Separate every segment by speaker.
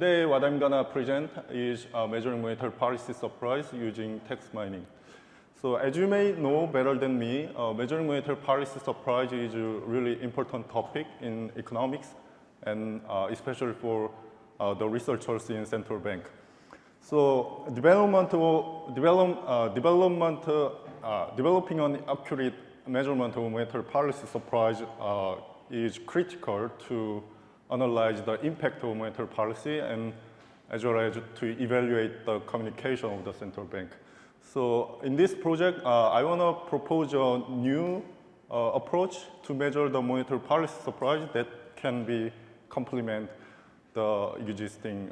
Speaker 1: today what I'm gonna present is measuring monetary policy surprise using text mining. So as you may know better than me, measuring monetary policy surprise is a really important topic in economics, and especially for the researchers in central bank. So developing an accurate measurement of monetary policy surprise is critical to analyze the impact of monetary policy and as well as to evaluate the communication of the central bank. So in this project, I want to propose a new approach to measure the monetary policy surprise that can be complement the existing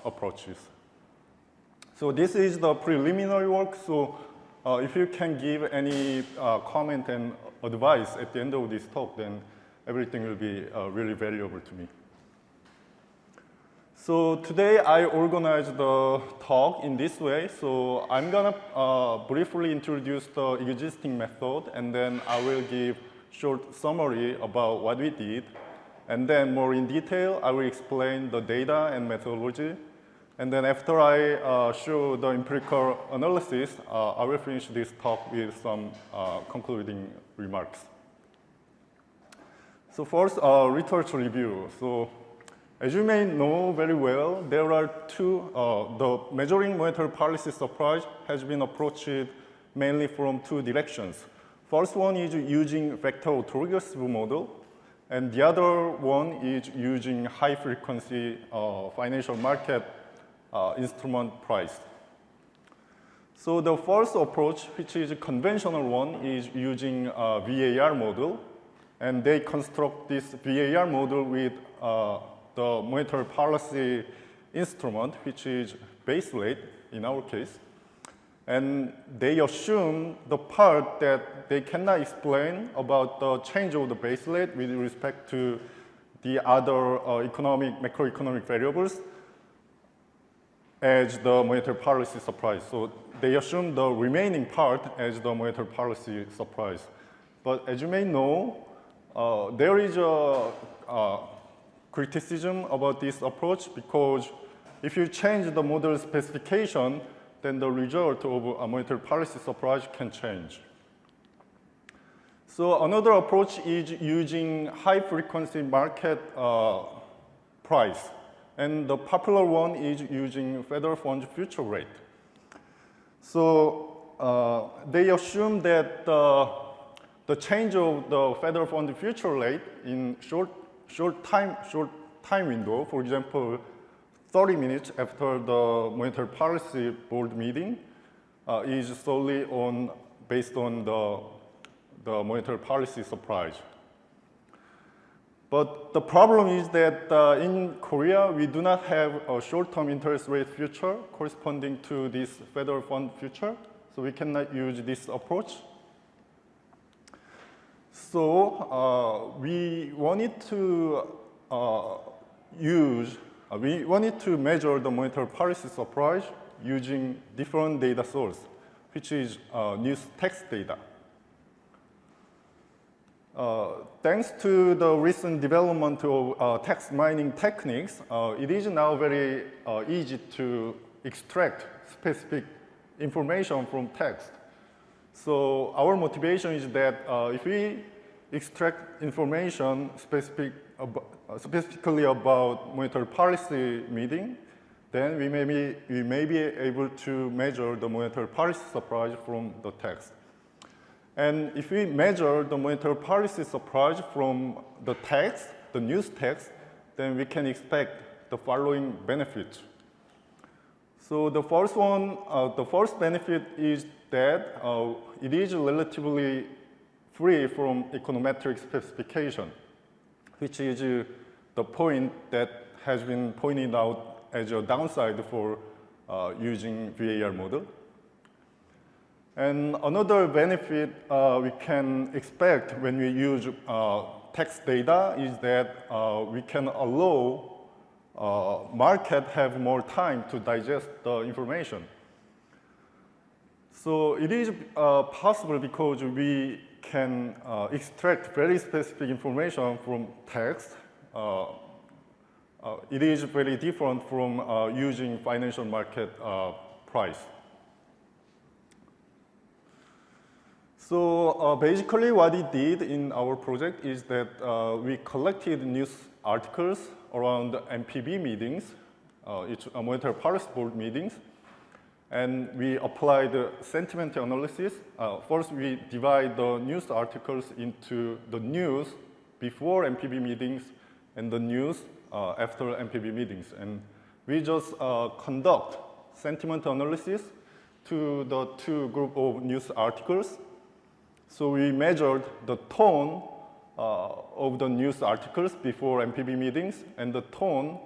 Speaker 1: approaches. So this is the preliminary work. So if you can give any comment and advice at the end of this talk, then everything will be really valuable to me. So today I organized the talk in this way. So I'm gonna briefly introduce the existing method, and then I will give short summary about what we did. And then more in detail, I will explain the data and methodology. And then after I show the empirical analysis, I will finish this talk with some concluding remarks. So first, research review. So as you may know very well, there are two, the measuring monetary policy surprise has been approached mainly from two directions. First one is using vector autologous model, and the other one is using high frequency financial market instrument price. So the first approach, which is a conventional one, is using a VAR model, and they construct this VAR model with the monetary policy instrument, which is base rate in our case. And they assume the part that they cannot explain about the change of the base rate with respect to the other macroeconomic variables as the monetary policy surprise. So they assume the remaining part as the monetary policy surprise. But as you may know, there is a criticism about this approach, because if you change the model specification, then the result of a monetary policy surprise can change. So another approach is using high frequency market price. And the popular one is using federal funds future rate. So they assume that the change of the federal fund future rate in short time window, for example, 30 minutes after the monetary policy board meeting, is solely based on the monetary policy surprise. But the problem is that in Korea, we do not have a short-term interest rate future corresponding to this federal fund future, so we cannot use this approach. So we wanted to measure the monetary policy surprise using different data source, which is news text data. Thanks to the recent development of text mining techniques, it is now very easy to extract specific information from text. So our motivation is that if we extract information specifically about monetary policy meeting, then we may be able to measure the monetary policy surprise from the text. And if we measure the monetary policy surprise from the text, the news text, then we can expect the following benefits. So the first one, the first benefit is that it is relatively free from econometric specification, which is the point that has been pointed out as a downside for using VAR model. And another benefit we can expect when we use text data is that we can allow market have more time to digest the information. So it is possible because we can extract very specific information from text it is very different from using financial market price. So basically what we did in our project is that we collected news articles around MPB meetings, it's monetary policy board meetings, and we applied sentiment analysis. First, we divide the news articles into the news before MPB meetings and the news after MPB meetings. And we just conduct sentiment analysis to the two groups of news articles. So we measured the tone of the news articles before MPB meetings and the tone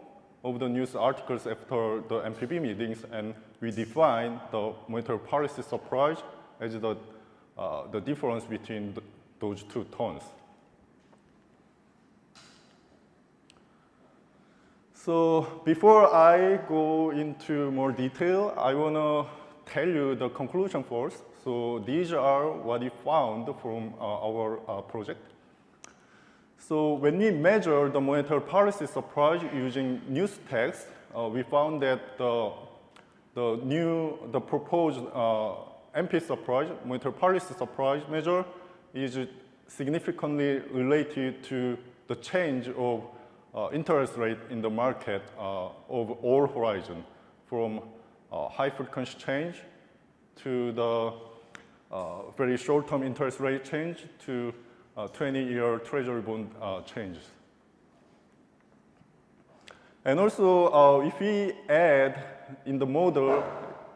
Speaker 1: of the news articles after the MPB meetings, and we define the monetary policy surprise as the difference between those two tones. So before I go into more detail, I want to tell you the conclusion first. So these are what we found from our project. So when we measure the monetary policy surprise using news text, we found that the proposed MP surprise, monetary policy surprise measure, is significantly related to the change of interest rate in the market of all horizon, from high frequency change to the very short-term interest rate change to 20-year treasury bond changes. And also, if we add in the model,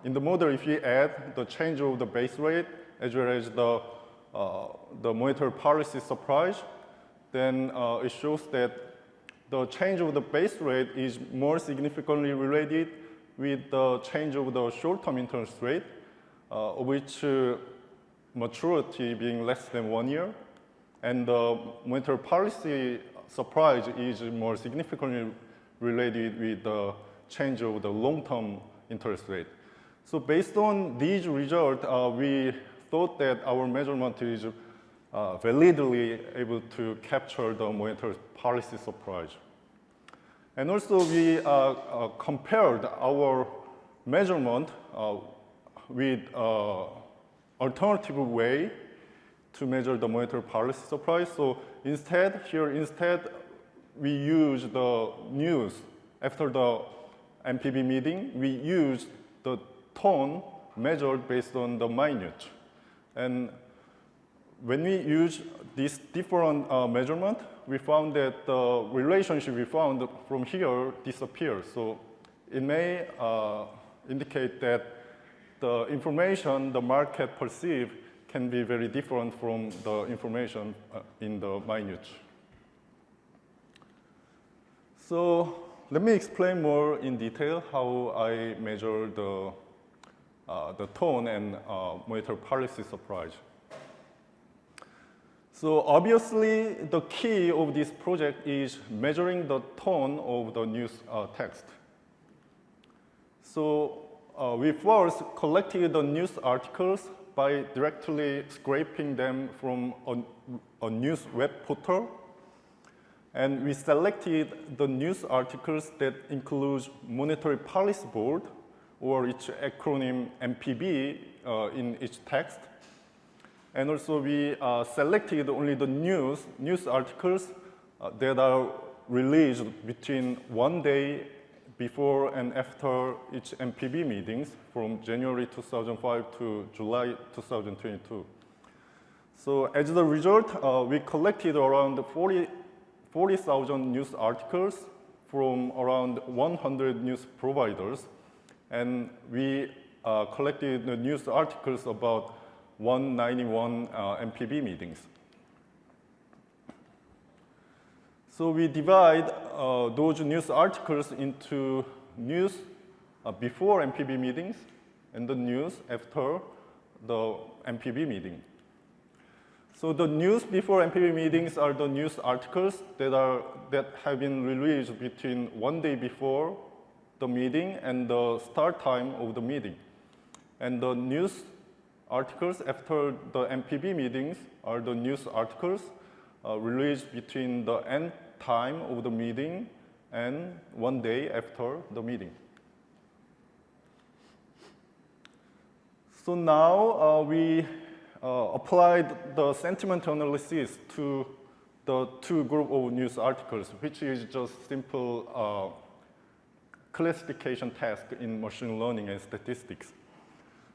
Speaker 1: if we add the change of the base rate as well as the monetary policy surprise, then it shows that the change of the base rate is more significantly related with the change of the short-term interest rate, which maturity being less than 1 year. And the monetary policy surprise is more significantly related with the change of the long-term interest rate. So based on these results, we thought that our measurement is validly able to capture the monetary policy surprise. And also we compared our measurement with alternative way to measure the monetary policy surprise. So instead we use the news after the MPB meeting. We use the tone measured based on the minute. And when we use this different measurement, we found that the relationship we found from here disappears. So it may indicate that the information the market perceives can be very different from the information in the minute. So let me explain more in detail how I measure the tone and monetary policy surprise. So obviously, the key of this project is measuring the tone of the news text. So we first collected the news articles by directly scraping them from a news web portal. And we selected the news articles that include Monetary Policy Board, or its acronym MPB in each text. And also we selected only the news articles that are released between 1 day before and after each MPB meetings from January 2005 to July 2022. So as a result, we collected around 40,000 news articles from around 100 news providers. And we collected the news articles about 191 MPB meetings. So we divide those news articles into news before MPB meetings and the news after the MPB meeting. So the news before MPB meetings are the news articles that have been released between 1 day before the meeting and the start time of the meeting. And the news articles after the MPB meetings are the news articles released between the end time of the meeting and 1 day after the meeting. So now we applied the sentiment analysis to the two group of news articles, which is just simple classification task in machine learning and statistics.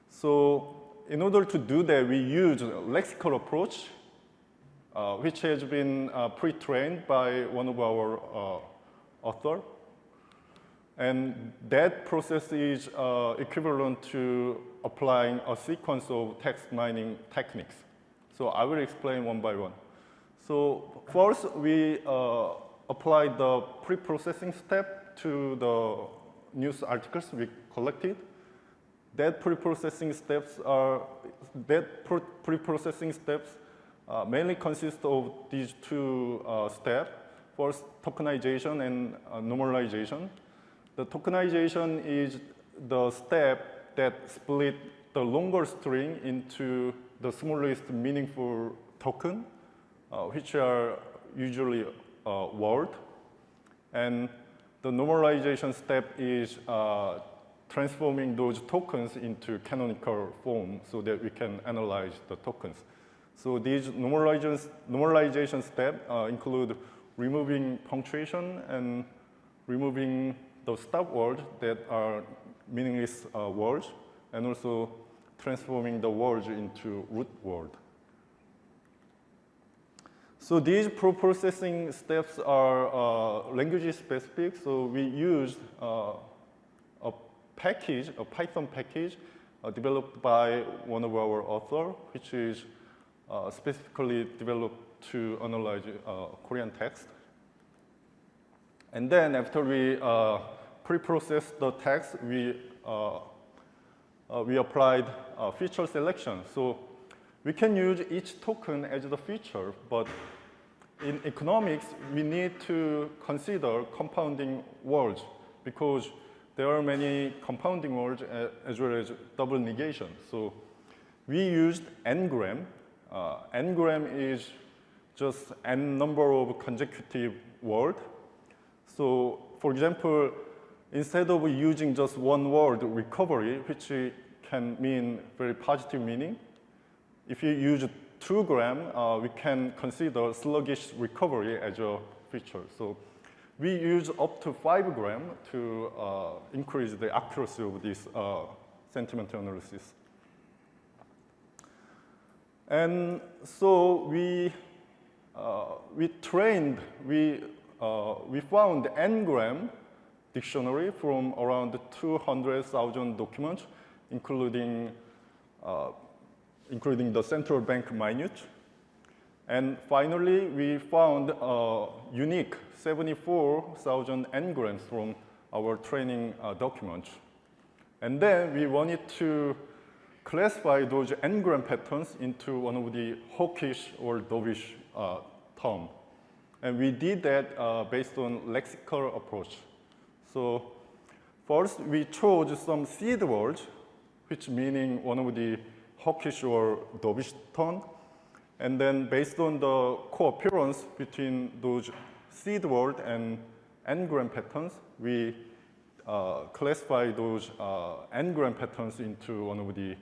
Speaker 1: So in order to do that, we use a lexical approach, which has been pre-trained by one of our authors. And that process is equivalent to applying a sequence of text mining techniques. So I will explain one by one. So first, we applied the pre-processing step to the news articles we collected. That pre-processing steps mainly consist of these two steps. First, tokenization and normalization. The tokenization is the step that split the longer string into the smallest meaningful token, which are usually word. And the normalization step is transforming those tokens into canonical form so that we can analyze the tokens. So these normalization steps include removing punctuation and removing the stop words that are meaningless words, and also transforming the words into root word. So these pre-processing steps are language specific. So we used a Python package developed by one of our authors, which is specifically developed to analyze Korean text. And then after we pre-process the text, we applied feature selection. So we can use each token as the feature, but in economics, we need to consider compounding words because there are many compounding words as well as double negation. So we used n-gram. N-gram is just n number of consecutive words. So for example, instead of using just one word, recovery, which can mean very positive meaning, if you use 2 gram, we can consider sluggish recovery as a feature. So we use up to 5 gram to increase the accuracy of this sentiment analysis. And so we found n-gram dictionary from around 200,000 documents, including the central bank minute. And finally, we found unique 74,000 n-grams from our training documents. And then we wanted to classify those n-gram patterns into one of the hawkish or dovish terms. And we did that based on lexical approach. So first, we chose some seed words, which meaning one of the hawkish or dovish tone. And then based on the co-appearance between those seed words and n-gram patterns, we classify those n-gram patterns into one of the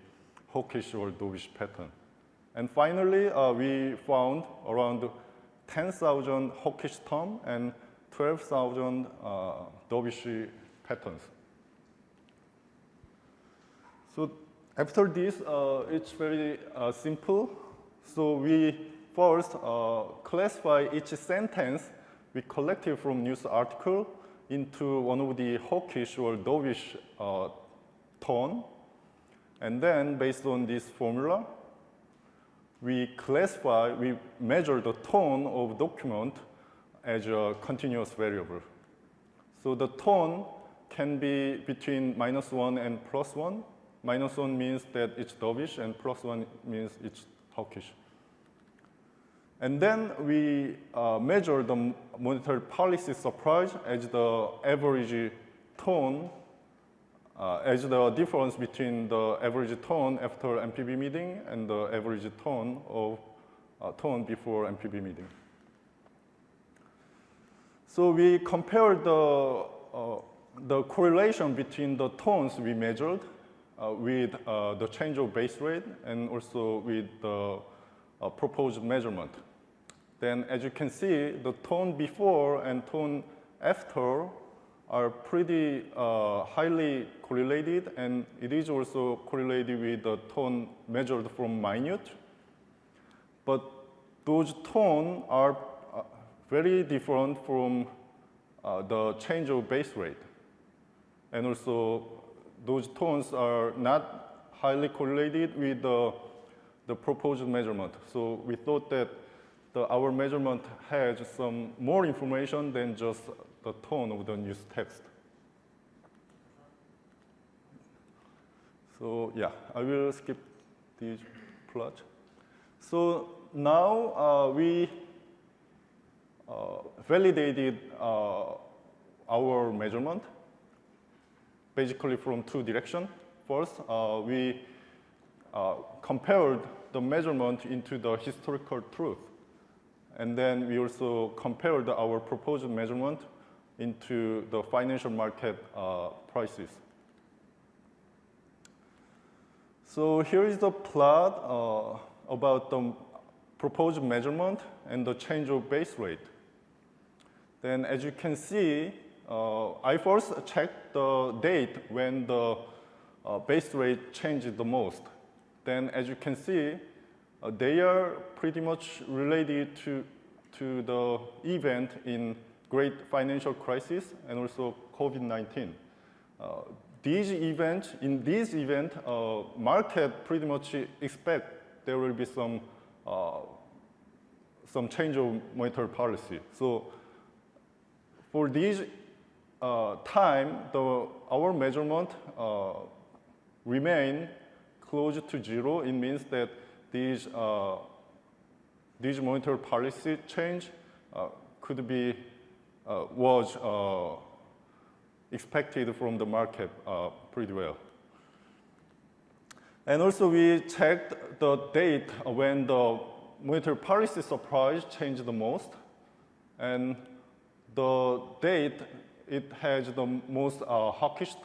Speaker 1: hawkish or dovish pattern. And finally, we found around 10,000 hawkish terms and 12,000 dovish patterns. So after this, it's very simple. So we first classify each sentence we collected from news article into one of the hawkish or dovish tone. And then based on this formula, we measure the tone of document as a continuous variable. So the tone can be between -1 and +1. -1 means that it's dovish, and +1 means it's hawkish. And then we measure the monetary policy surprise as the average tone, as the difference between the average tone after MPB meeting and the average tone before MPB meeting. So we compared the correlation between the tones we measured with the change of base rate and also with the proposed measurement. Then as you can see, the tone before and tone after are pretty highly correlated, and it is also correlated with the tone measured from minute. But those tones are very different from the change of base rate. And also, those tones are not highly correlated with the proposed measurement. So we thought that our measurement has some more information than just the tone of the news text. So yeah, I will skip this plot. So now we validated our measurement basically from two directions. First, we compared the measurement into the historical truth. And then we also compared our proposed measurement into the financial market prices. So here is the plot about the proposed measurement and the change of base rate. Then as you can see, I first checked the date when the base rate changed the most. Then as you can see, they are pretty much related to the event in great financial crisis and also COVID-19. In this event, market pretty much expect there will be some change of monetary policy. So for this time, our measurement remain close to zero. It means that these monetary policy change could be was expected from the market pretty well. And also we checked the date when the monetary policy surprise changed the most. And the date, it has the most hawkish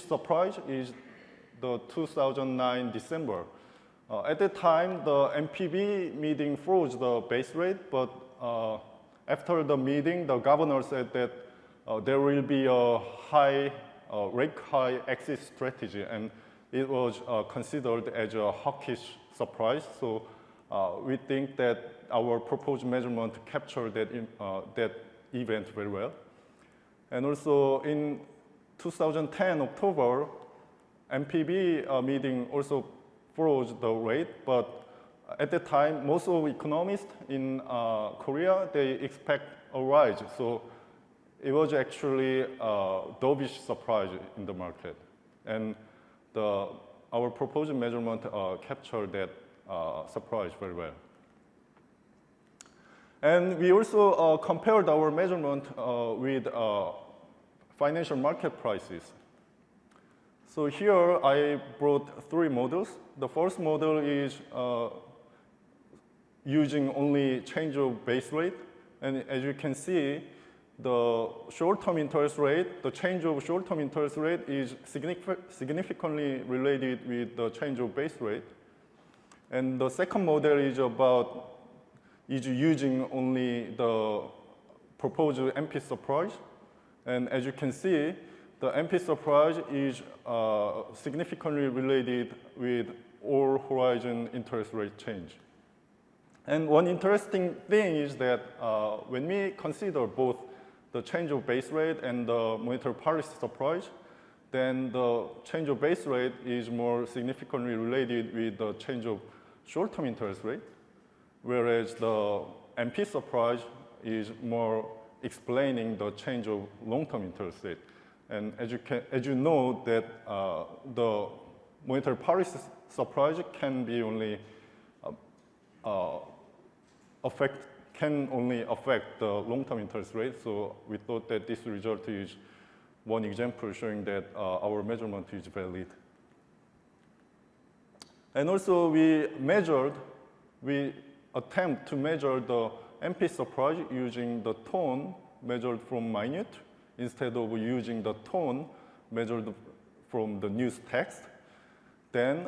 Speaker 1: surprise is the 2009 December. At that time, the MPB meeting froze the base rate, but after the meeting, the governor said that there will be a rate high exit strategy, and it was considered as a hawkish surprise. So we think that our proposed measurement captured that event very well. And also in 2010 October, MPB meeting also froze the rate, but at that time, most of economists in Korea, they expect a rise. So it was actually a dovish surprise in the market. And our proposed measurement captured that surprise very well. And we also compared our measurement with financial market prices. So here I brought three models. The first model is using only change of base rate. And as you can see, the short-term interest rate, the change of short-term interest rate is significantly related with the change of base rate. And the second model is using only the proposed MP surprise. And as you can see, the MP surprise is significantly related with all horizon interest rate change. And one interesting thing is that when we consider both the change of base rate and the monetary policy surprise, then the change of base rate is more significantly related with the change of short-term interest rate, whereas the MP surprise is more explaining the change of long-term interest rate. And as you know that the monetary policy surprise can be only affect the long-term interest rate. So we thought that this result is one example showing that our measurement is valid. And also we attempt to measure the MP surprise using the tone measured from minute instead of using the tone measured from the news text. Then,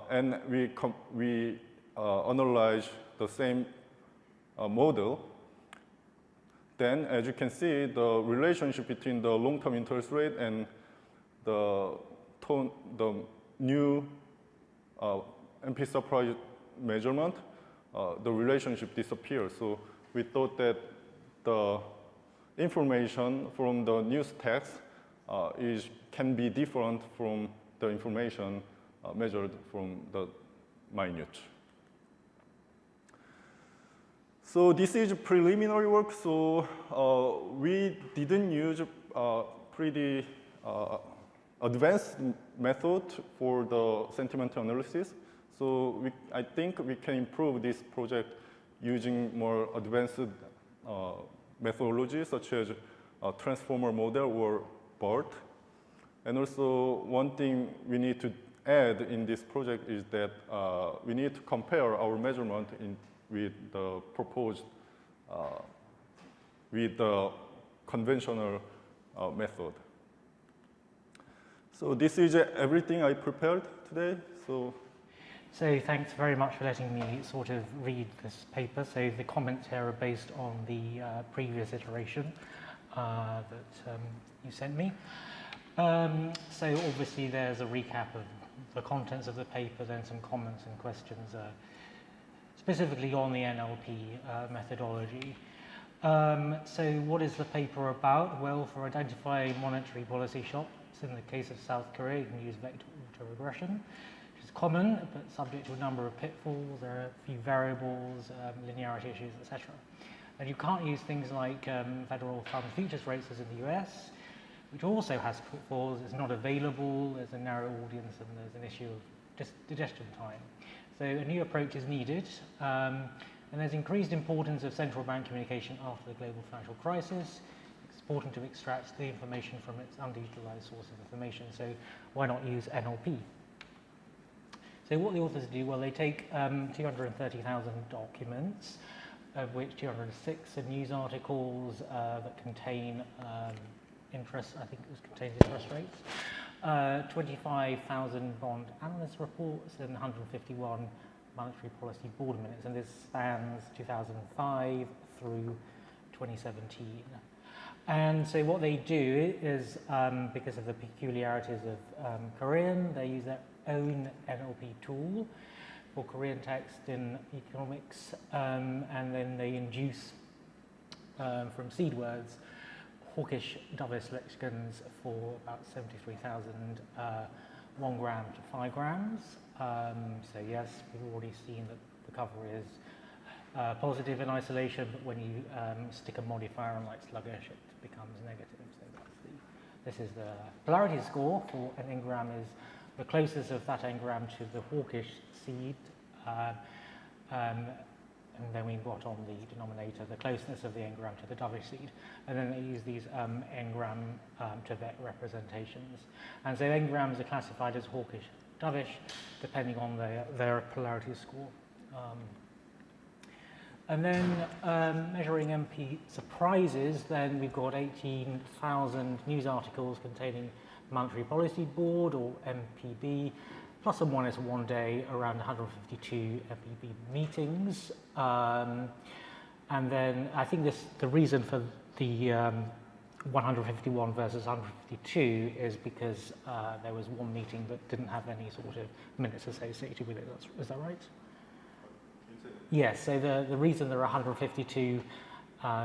Speaker 1: and we analyze the same model. Then, as you can see, the relationship between the long-term interest rate and the tone, the new MP surprise measurement, the relationship disappears. So we thought that the information from the news text can be different from the information measured from the minute. So this is preliminary work. So we didn't use pretty advanced method for the sentiment analysis. So I think we can improve this project using more advanced methodology, such as transformer model or BERT. And also, one thing we need to add in this project is that we need to compare our measurement with the proposed, with the conventional method. So this is everything I prepared today. So
Speaker 2: thanks very much for letting me sort of read this paper. So the comments here are based on the previous iteration that you sent me. So obviously there's a recap of the contents of the paper, then some comments and questions specifically on the NLP methodology. So what is the paper about? Well, for identifying monetary policy shocks, in the case of South Korea, you can use vector autoregression, which is common, but subject to a number of pitfalls. There are a few variables, linearity issues, etc. And you can't use things like federal fund futures rates as in the US, which also has pitfalls. It's not available, there's a narrow audience, and there's an issue of digestion time. So a new approach is needed. And there's increased importance of central bank communication after the global financial crisis. It's important to extract the information from its underutilized source of information. So why not use NLP? So what the authors do, well, they take 230,000 documents, of which 206 are news articles that contain interest, I think it contains interest rates, 25,000 bond analyst reports, and 151 monetary policy board minutes, and this spans 2005 through 2017. And so what they do is, because of the peculiarities of Korean, they use their own NLP tool for Korean text in economics, and then they induce from seed words hawkish dovish lexicons for about 73,000 1 gram to 5 grams. So yes, we've already seen that the cover is positive in isolation, but when you stick a modifier on like sluggish, it becomes negative. So that's this is the polarity score for an engram is the closest of that engram to the hawkish seed. And then we've got on the denominator the closeness of the engram to the dovish seed. And then they use these engram to vet representations. And so engrams are classified as hawkish, dovish, depending on their polarity score. And then measuring MP surprises, then we've got 18,000 news articles containing Monetary Policy Board, or MPB, plus and minus 1 day, around 152 MPB meetings. And then I think the reason for the 151 versus 152 is because there was one meeting that didn't have any sort of minutes associated with it. Is that right? Yes, so the reason there are 152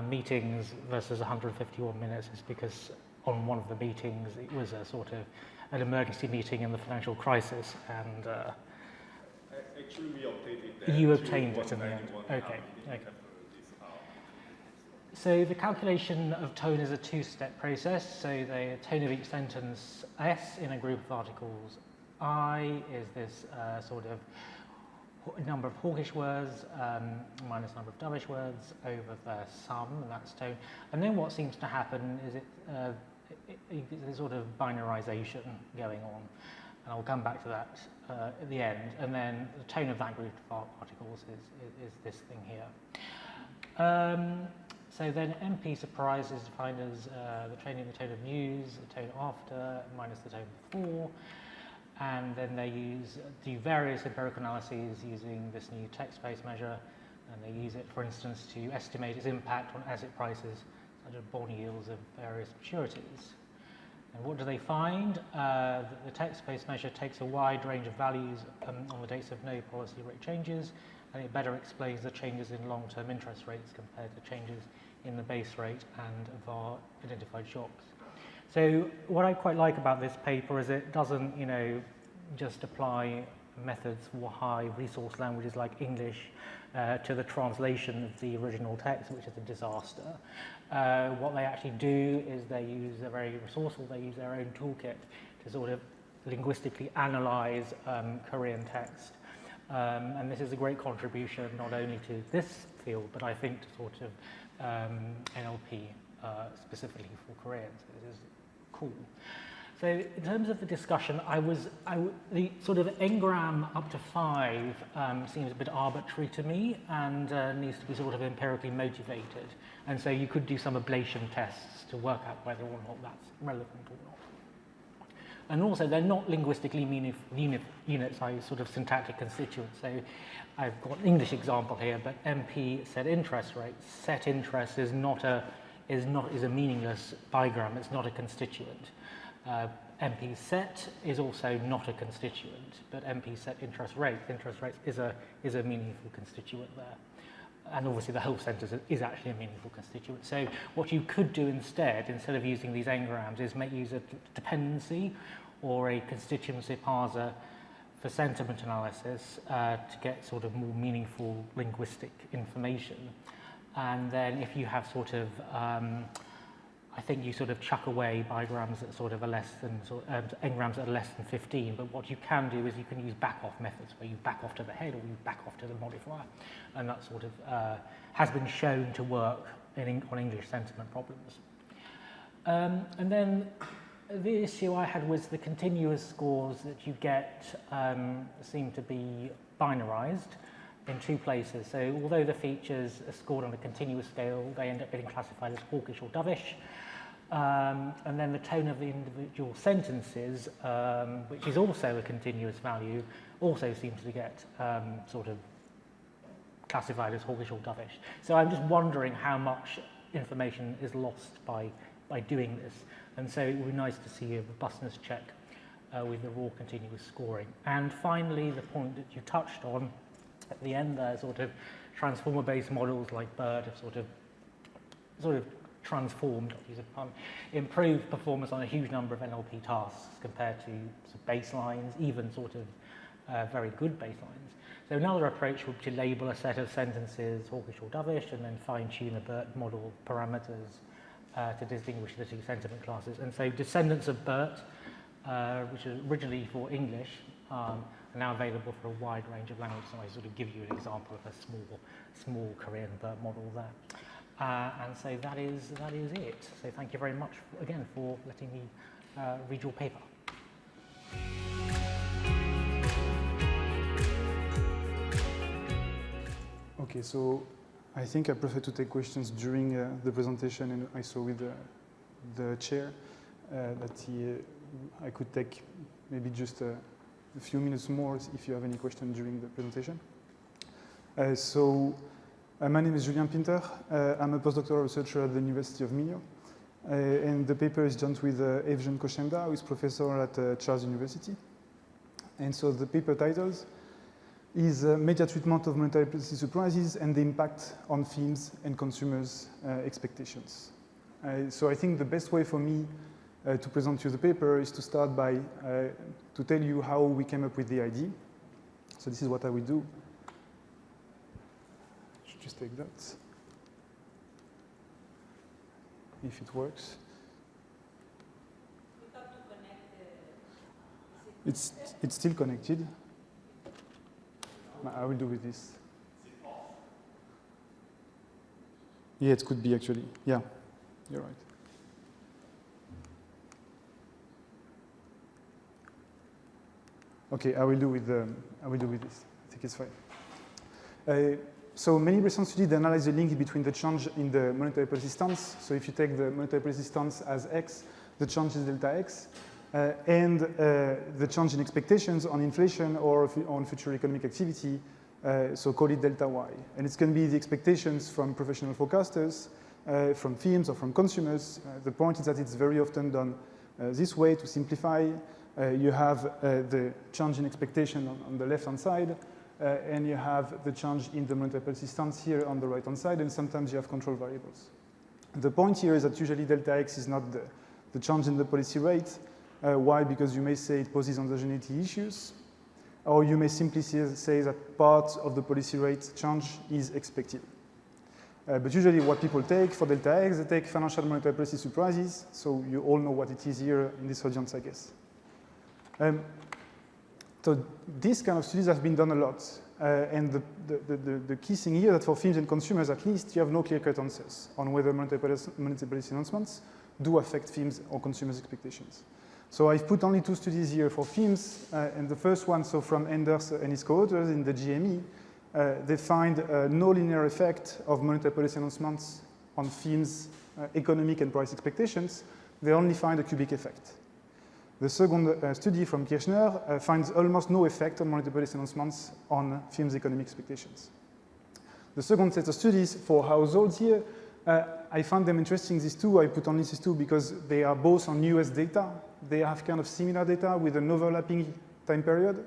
Speaker 2: meetings versus 151 minutes is because on one of the meetings it was a sort of an emergency meeting in the financial crisis, and
Speaker 1: actually we obtained that.
Speaker 2: You obtained it in the end. Okay. So the calculation of tone is a two-step process. So the tone of each sentence S in a group of articles I is this sort of number of hawkish words minus number of dovish words over the sum, and that's tone. And then what seems to happen is there's sort of binarization going on, and I'll come back to that at the end. And then the tone of that group of articles is this thing here. So then MP surprise is defined as the changing the tone of news, the tone after, minus the tone before. And then they do various empirical analyses using this new text-based measure. And they use it, for instance, to estimate its impact on asset prices, such as bond yields of various maturities. And what do they find? The text-based measure takes a wide range of values on the dates of no policy rate changes, and it better explains the changes in long-term interest rates compared to changes in the base rate and of our identified shocks. So what I quite like about this paper is it doesn't, just apply methods for high resource languages like English to the translation of the original text, which is a disaster. What they actually do is they use, they're very resourceful, they use their own toolkit to sort of linguistically analyze Korean text. And this is a great contribution not only to this field, but I think to sort of NLP specifically for Koreans. This is cool. So in terms of the discussion, the sort of engram up to 5 seems a bit arbitrary to me and needs to be sort of empirically motivated. And so you could do some ablation tests to work out whether or not that's relevant or not. And also, they're not linguistically meaningful units, sort of syntactic constituents. So I've got an English example here, but MP set interest rate. Set interest is a meaningless bigram. It's not a constituent. MP set is also not a constituent, but MP set interest rate is a meaningful constituent there. And obviously the whole sentence is actually a meaningful constituent. So what you could do instead of using these engrams, is make use of dependency or a constituency parser for sentiment analysis to get sort of more meaningful linguistic information. And then if you have sort of, I think you sort of chuck away bigrams that sort of are less than, engrams that are less than 15, but what you can do is you can use back-off methods, where you back off to the head or you back off to the modifier, and that sort of has been shown to work on English sentiment problems. And then the issue I had was the continuous scores that you get seem to be binarized in 2 places. So although the features are scored on a continuous scale, they end up getting classified as hawkish or dovish. And then the tone of the individual sentences, which is also a continuous value, also seems to get sort of classified as hawkish or dovish. So I'm just wondering how much information is lost by doing this. And so it would be nice to see a robustness check with the raw continuous scoring. And finally, the point that you touched on at the end there, sort of transformer-based models like BERT have sort of transformed, I'll use a pun, improved performance on a huge number of NLP tasks compared to baselines, even sort of very good baselines. So another approach would be to label a set of sentences hawkish or dovish and then fine-tune a BERT model parameters to distinguish the 2 sentiment classes. And so descendants of BERT, which is originally for English, are now available for a wide range of languages. So I sort of give you an example of a small Korean BERT model there. And so that is it. So thank you very much again for letting me read your paper.
Speaker 3: Okay, so I think I prefer to take questions during the presentation, and I saw with the chair that I could take maybe just a few minutes more if you have any questions during the presentation. My name is Julien Pinter. I'm a postdoctoral researcher at the University of Minho. And the paper is done with Evzen Kocenda, who is professor at Charles University. And so the paper titles is Media Treatment of Monetary Policy Surprises and the Impact on Themes and Consumers' Expectations. So I think the best way for me to present you the paper is to start by to tell you how we came up with the idea. So this is what I will do. I should just take that, if it works. It's still connected. I will do with this. Yeah, it could be actually. Yeah, you're right. Okay, I will do with this. I think it's fine. So many recent studies analyze the link between the change in the monetary policy stance. So if you take the monetary policy stance as X, the change is delta X, and the change in expectations on inflation or on future economic activity, so call it delta Y. And it's going to be the expectations from professional forecasters, from firms or from consumers. The point is that it's very often done this way to simplify. You have the change in expectation on the left-hand side, and you have the change in the monetary policy stance here on the right-hand side, and sometimes you have control variables. The point here is that usually delta X is not the change in the policy rate. Why? Because you may say it poses endogeneity issues, or you may simply say that part of the policy rate change is expected. But usually what people take for delta X, they take financial monetary policy surprises, so you all know what it is here in this audience, I guess. So these kind of studies have been done a lot. And the key thing here that for firms and consumers, at least, you have no clear-cut answers on whether monetary policy announcements do affect firms or consumers' expectations. So I've put only 2 studies here for firms, and the first one, so from Enders and his co-authors in the GME, they find no linear effect of monetary policy announcements on firms' economic and price expectations. They only find a cubic effect. The second study from Kirchner finds almost no effect on monetary policy announcements on firms' economic expectations. The second set of studies for households here, I found them interesting, these 2. I put only these 2 because they are both on US data. They have kind of similar data with an overlapping time period.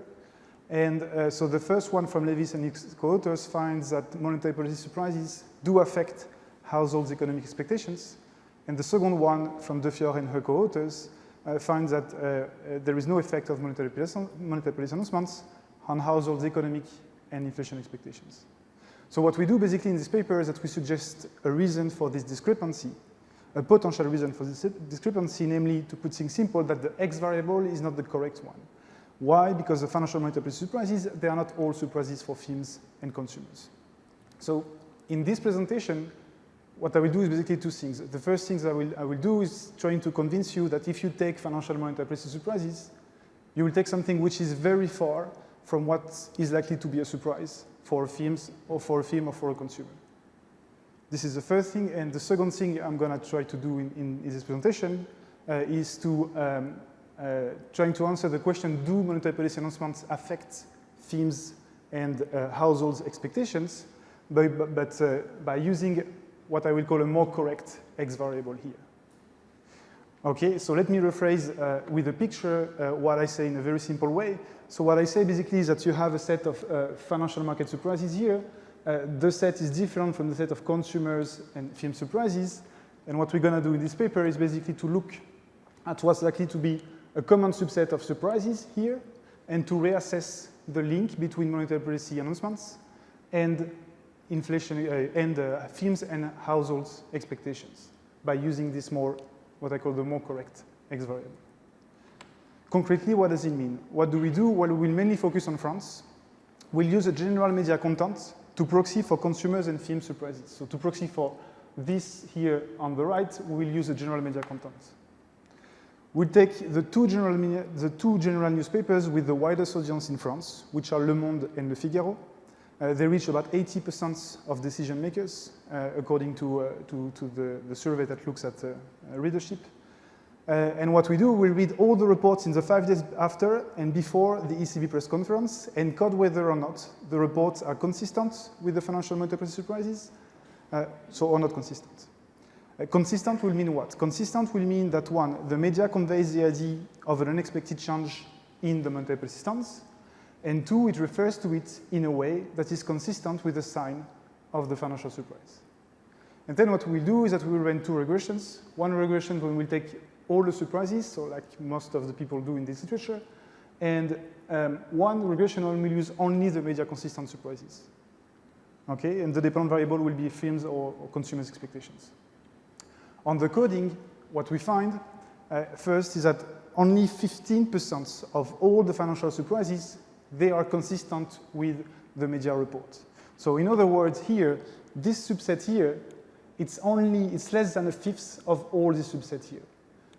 Speaker 3: And so the first one from Levis and his co-authors finds that monetary policy surprises do affect households' economic expectations. And the second one from Defior and her co-authors finds that there is no effect of monetary policy announcements on households' economic and inflation expectations. So what we do basically in this paper is that we suggest a reason for this discrepancy, a potential reason for this discrepancy, namely, to put things simple, that the X variable is not the correct one. Why? Because the financial monetary policy surprises, they are not all surprises for firms and consumers. So in this presentation, what I will do is basically 2 things. The first thing I will do is trying to convince you that if you take financial monetary policy surprises, you will take something which is very far from what is likely to be a surprise for firms or for a firm or for a consumer. This is the first thing, and the second thing I'm going to try to do in this presentation is to trying to answer the question, do monetary policy announcements affect firms and households' expectations, but by using what I will call a more correct X variable here. Okay, so let me rephrase with a picture what I say in a very simple way. So what I say basically is that you have a set of financial market surprises here. The set is different from the set of consumers and firm surprises. And what we're going to do in this paper is basically to look at what's likely to be a common subset of surprises here and to reassess the link between monetary policy announcements and inflation and firms and households' expectations by using this what I call the more correct X variable. Concretely, what does it mean? What do we do? Well, we'll mainly focus on France. We'll use a general media content to proxy for consumers and firm surprises. So to proxy for this here on the right, we'll use a general media content. We'll take the two general newspapers with the widest audience in France, which are Le Monde and Le Figaro. They reach about 80% of decision makers, according to the survey that looks at readership. And what we do, we read all the reports in the 5 days after and before the ECB press conference and code whether or not the reports are consistent with the financial monetary policy surprises, or not consistent. Consistent will mean what? Consistent will mean that, 1, the media conveys the idea of an unexpected change in the monetary policy stance, and 2, it refers to it in a way that is consistent with the sign of the financial surprise. And then what we'll do is that we will run 2 regressions. One regression when we'll take all the surprises, so like most of the people do in this literature, and one regression when we'll use only the media consistent surprises. Okay, and the dependent variable will be firms or consumers' expectations. On the coding, what we find first is that only 15% of all the financial surprises, they are consistent with the media report. So in other words, here, this subset here, it's less than 1/5 of all this subset here.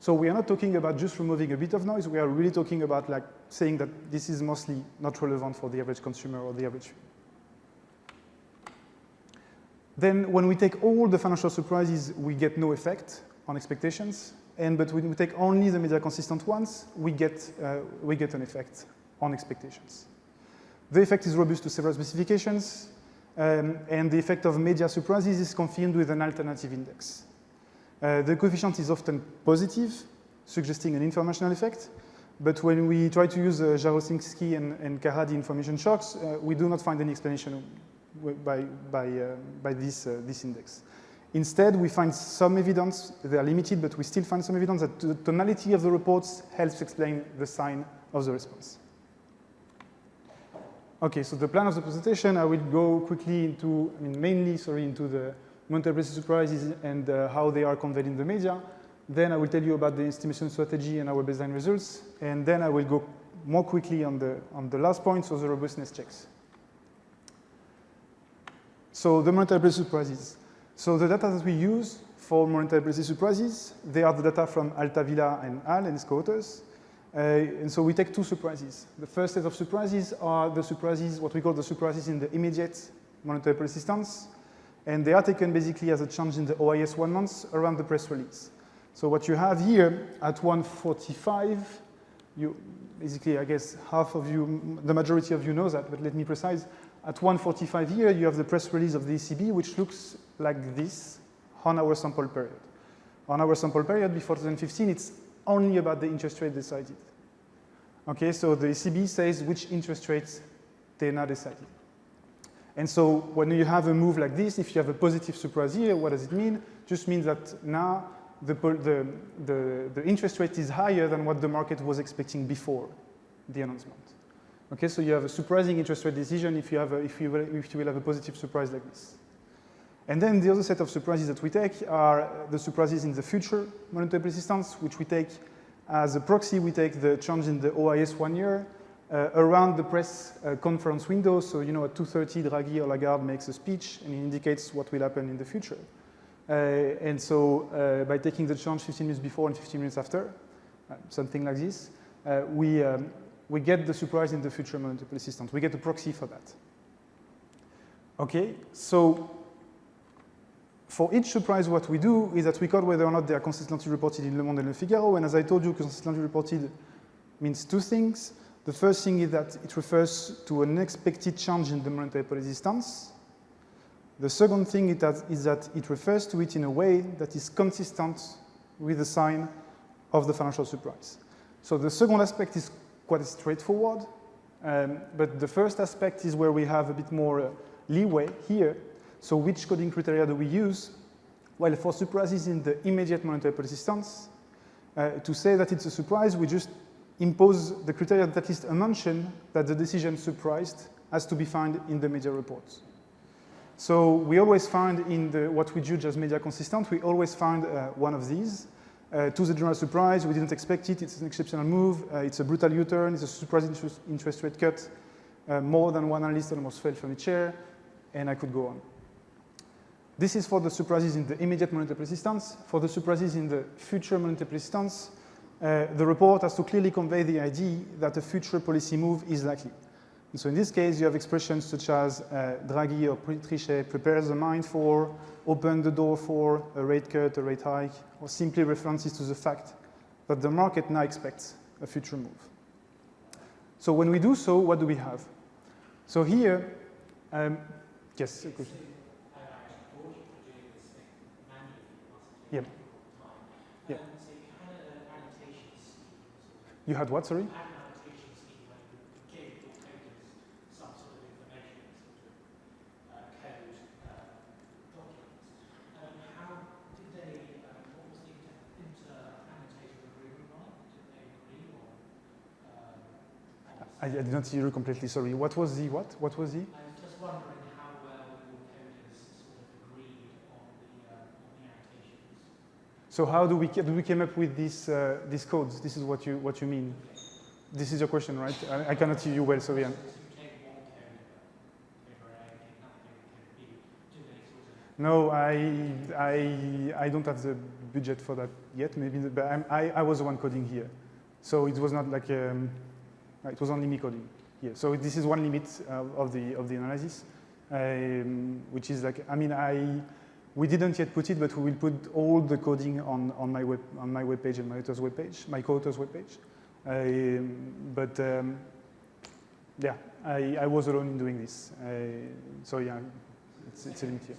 Speaker 3: So we are not talking about just removing a bit of noise. We are really talking about like saying that this is mostly not relevant for the average consumer or the average. Then when we take all the financial surprises, we get no effect on expectations. But when we take only the media consistent ones, we get an effect on expectations. The effect is robust to several specifications, and the effect of media surprises is confirmed with an alternative index. The coefficient is often positive, suggesting an informational effect, but when we try to use Jaroszynski and Karady information shocks, we do not find any explanation by this index. Instead, we find some evidence, they are limited, but we still find some evidence that the tonality of the reports helps explain the sign of the response. Okay, so the plan of the presentation, I will go quickly into, mainly into the monetary policy surprises and how they are conveyed in the media. Then I will tell you about the estimation strategy and our baseline results. And then I will go more quickly on the last point, so the robustness checks. So the monetary policy surprises. So the data that we use for monetary policy surprises, they are the data from Altavilla and Al and his co-authors. And so we take two surprises. The first set of surprises are the surprises, what we call the surprises in the immediate monetary policy stance. And they are taken basically as a change in the OIS 1 month around the press release. So what you have here at 1:45, you basically, I guess, half of you, the majority of you know that, but let me precise. At 1:45 here, you have the press release of the ECB, which looks like this on our sample period. On our sample period before 2015, it's only about the interest rate decided. Okay, so the ECB says which interest rates they now decided. And so when you have a move like this, if you have a positive surprise here, what does it mean? Just means that now the interest rate is higher than what the market was expecting before the announcement. Okay, so you have a surprising interest rate decision if you will have a positive surprise like this. And then the other set of surprises that we take are the surprises in the future monetary policy stance, which we take as a proxy. We take the change in the OIS 1 year around the press conference window. So, at 2:30, Draghi or Lagarde makes a speech and he indicates what will happen in the future. And so by taking the change 15 minutes before and 15 minutes after, something like this, we get the surprise in the future monetary policy stance. We get a proxy for that. Okay, so for each surprise, what we do is that we code whether or not they are consistently reported in Le Monde and Le Figaro. And as I told you, consistently reported means two things. The first thing is that it refers to an expected change in the monetary policy stance. The second thing is that it refers to it in a way that is consistent with the sign of the financial surprise. So the second aspect is quite straightforward, but the first aspect is where we have a bit more leeway here. So which coding criteria do we use? Well, for surprises in the immediate monetary policy stance, to say that it's a surprise, we just impose the criteria that at least mention that the decision surprised has to be found in the media reports. So we always find in what we judge as media consistent, we always find one of these. To the general surprise, we didn't expect it, it's an exceptional move, it's a brutal U-turn, it's a surprise interest rate cut, more than one analyst almost fell from a chair, and I could go on. This is for the surprises in the immediate monetary policy stance. For the surprises in the future monetary policy stance, the report has to clearly convey the idea that a future policy move is likely. And so in this case, you have expressions such as Draghi or Trichet prepares the mind for, open the door for a rate cut, a rate hike, or simply references to the fact that the market now expects a future move. So when we do so, what do we have? So here, yes, a question. Yeah. Yeah. You had what, sorry? I did not hear you completely, sorry. What was the what? What was the?
Speaker 2: I was just wondering how well your coders sort of agreed on the annotations.
Speaker 3: So how do we came up with these codes? This is what you mean. This is your question, right? I cannot hear you well, sorry. No, I don't have the budget for that yet. Maybe, but I was the one coding here, so it was not like it was only me coding here. So this is one limit of the analysis. which is like, I mean, we didn't yet put it, but we will put all the coding on my web page and my author's web page, my co-author's web page. Yeah, I was alone in doing this. So yeah, it's a limit here.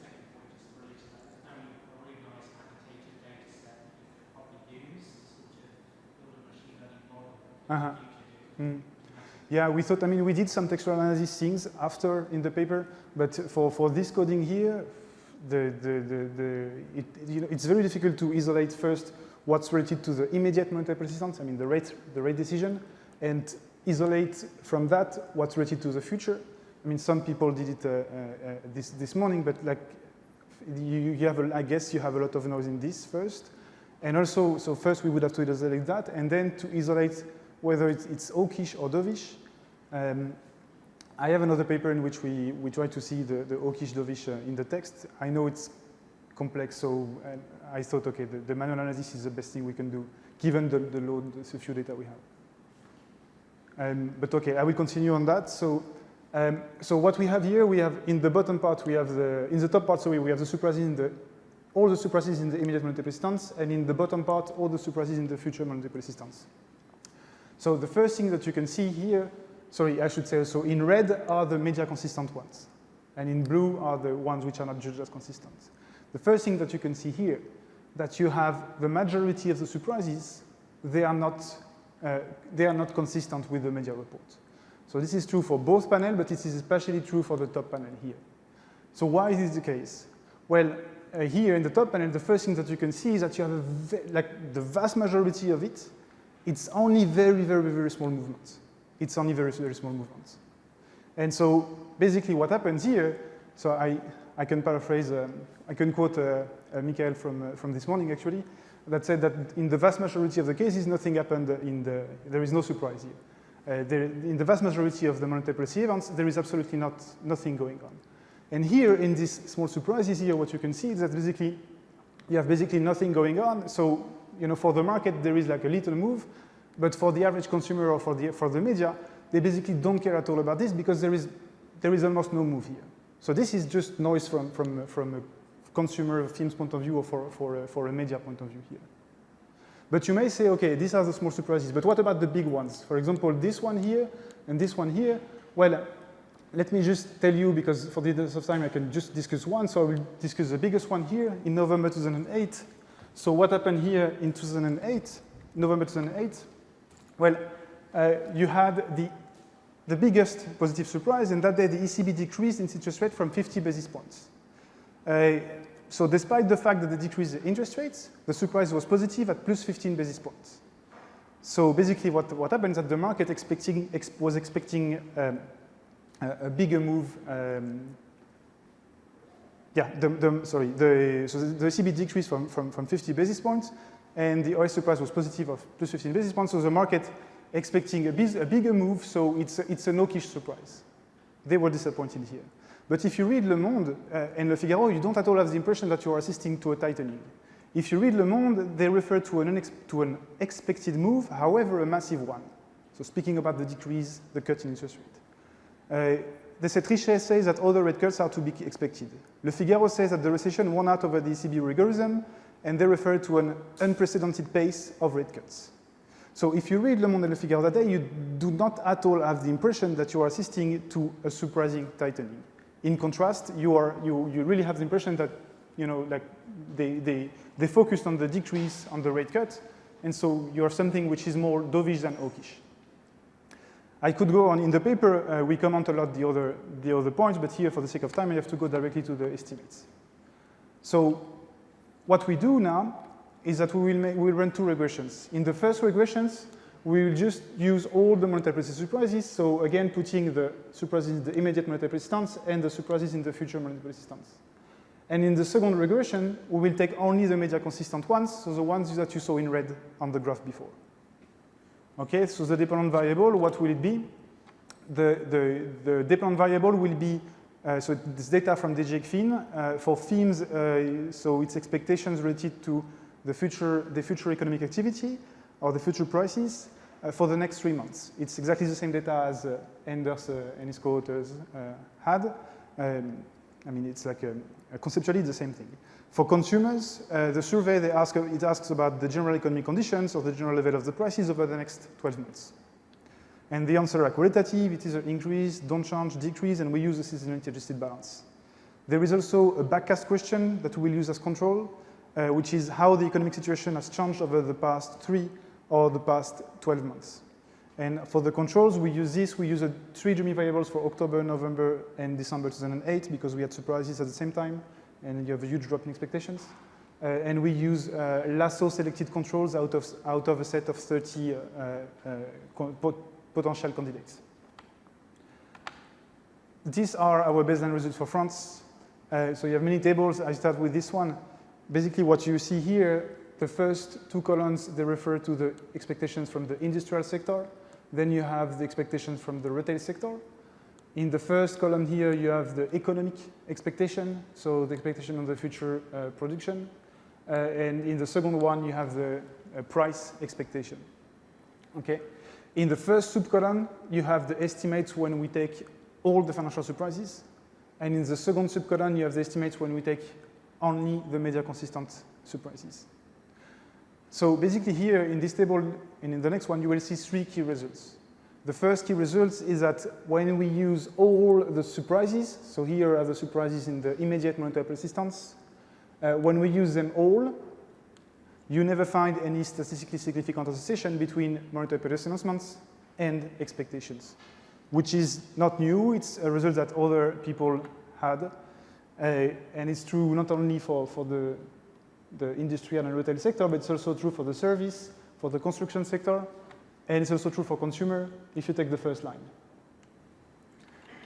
Speaker 3: Yeah, we thought, I mean, we did some textual analysis things after in the paper, but for this coding here, it's very difficult to isolate first what's related to the immediate monetary persistence, I mean the rate decision, and isolate from that what's related to the future. I mean, some people did it this morning, but like you have, I guess you have a lot of noise in this first, and also, so first we would have to isolate that, and then to isolate whether it's hawkish or dovish. I have another paper in which we try to see the hawkish dovish in the text. I know it's complex, so I thought, okay, the manual analysis is the best thing we can do, given the few data we have. But okay, I will continue on that. So what we have here, we have in the bottom part, we have in the top part, sorry, we have the surprises all the surprises in the immediate monetary persistence, and in the bottom part, all the surprises in the future monetary persistence. So the first thing that you can see here, sorry, I should say also, in red are the media consistent ones, and in blue are the ones which are not judged as consistent. The first thing that you can see here, that you have the majority of the surprises, they are not consistent with the media report. So this is true for both panels, but it is especially true for the top panel here. So why is this the case? Well, here in the top panel, the first thing that you can see is that you have like the vast majority of it, it's only very, very, very small movements. It's only very, very small movements. And so basically what happens here, so I can paraphrase, I can quote Michael from this morning actually, that said that in the vast majority of the cases, nothing happened there is no surprise here. In the vast majority of the monetary policy events, there is absolutely nothing going on. And here in these small surprises here, what you can see is that basically, you have basically nothing going on. So, you know, for the market, there is like a little move, but for the average consumer or for the media, they basically don't care at all about this because there is almost no move here. So this is just noise from a consumer films point of view or for a media point of view here. But you may say, okay, these are the small surprises, but what about the big ones? For example, this one here and this one here. Well, let me just tell you, because for the interest of time, I can just discuss one. So I will discuss the biggest one here in November 2008. So what happened here in 2008, November 2008? Well, you had the biggest positive surprise, and that day the ECB decreased its interest rate from 50 basis points. So despite the fact that they decreased the interest rates, the surprise was positive at plus 15 basis points. So basically what happens is that the market was expecting a bigger move. So the ECB decreased from 50 basis points, and the OS surprise was positive of plus 15 basis points. So the market expecting a bigger move, so it's a hawkish surprise. They were disappointed here. But if you read Le Monde and Le Figaro, you don't at all have the impression that you are assisting to a tightening. If you read Le Monde, they refer to an expected move, however a massive one. So speaking about the decrease, the cut in interest rate. The Trichet says that other rate cuts are to be expected. Le Figaro says that the recession won out over the ECB rigorism, and they refer to an unprecedented pace of rate cuts. So if you read Le Monde and Le Figaro that day, you do not at all have the impression that you are assisting to a surprising tightening. In contrast, you really have the impression that, you know, like they focused on the decrease on the rate cut, and so you are something which is more dovish than hawkish. I could go on in the paper. We comment a lot the other points, but here, for the sake of time, I have to go directly to the estimates. So what we do now is that we will run two regressions. In the first regressions, we will just use all the monetary policy surprises. So again, putting the surprises in the immediate monetary persistence and the surprises in the future monetary persistence. And in the second regression, we will take only the media consistent ones, so the ones that you saw in red on the graph before. Okay, so the dependent variable, what will it be? The dependent variable will be, so this data from DGECFIN for themes, so its expectations related to the future economic activity or the future prices for the next 3 months. It's exactly the same data as Anders and his co-authors had. I mean, it's like conceptually the same thing. For consumers, the survey, it asks about the general economic conditions or the general level of the prices over the next 12 months. And the answer are qualitative, it is an increase, don't change, decrease, and we use the seasonality adjusted balance. There is also a backcast question that we will use as control, which is how the economic situation has changed over the past 3 or the past 12 months. And for the controls, we use 3 dummy variables for October, November, and December 2008 because we had surprises at the same time, and you have a huge drop in expectations. And we use lasso selected controls out of a set of 30 potential candidates. These are our baseline results for France. So you have many tables. I start with this one. Basically, what you see here, the first 2 columns, they refer to the expectations from the industrial sector. Then you have the expectations from the retail sector. In the first column here, you have the economic expectation, so the expectation of the future production. And in the second one, you have the price expectation. Okay. In the first subcolumn, you have the estimates when we take all the financial surprises. And in the second subcolumn, you have the estimates when we take only the media consistent surprises. So basically here in this table and in the next one, you will see 3 key results. The first key result is that when we use all the surprises, so here are the surprises in the immediate monetary persistence, when we use them all, you never find any statistically significant association between monetary policy announcements and expectations, which is not new. It's a result that other people had. And it's true not only for the industrial and retail sector, but it's also true for the service, for the construction sector, and it's also true for consumer if you take the first line.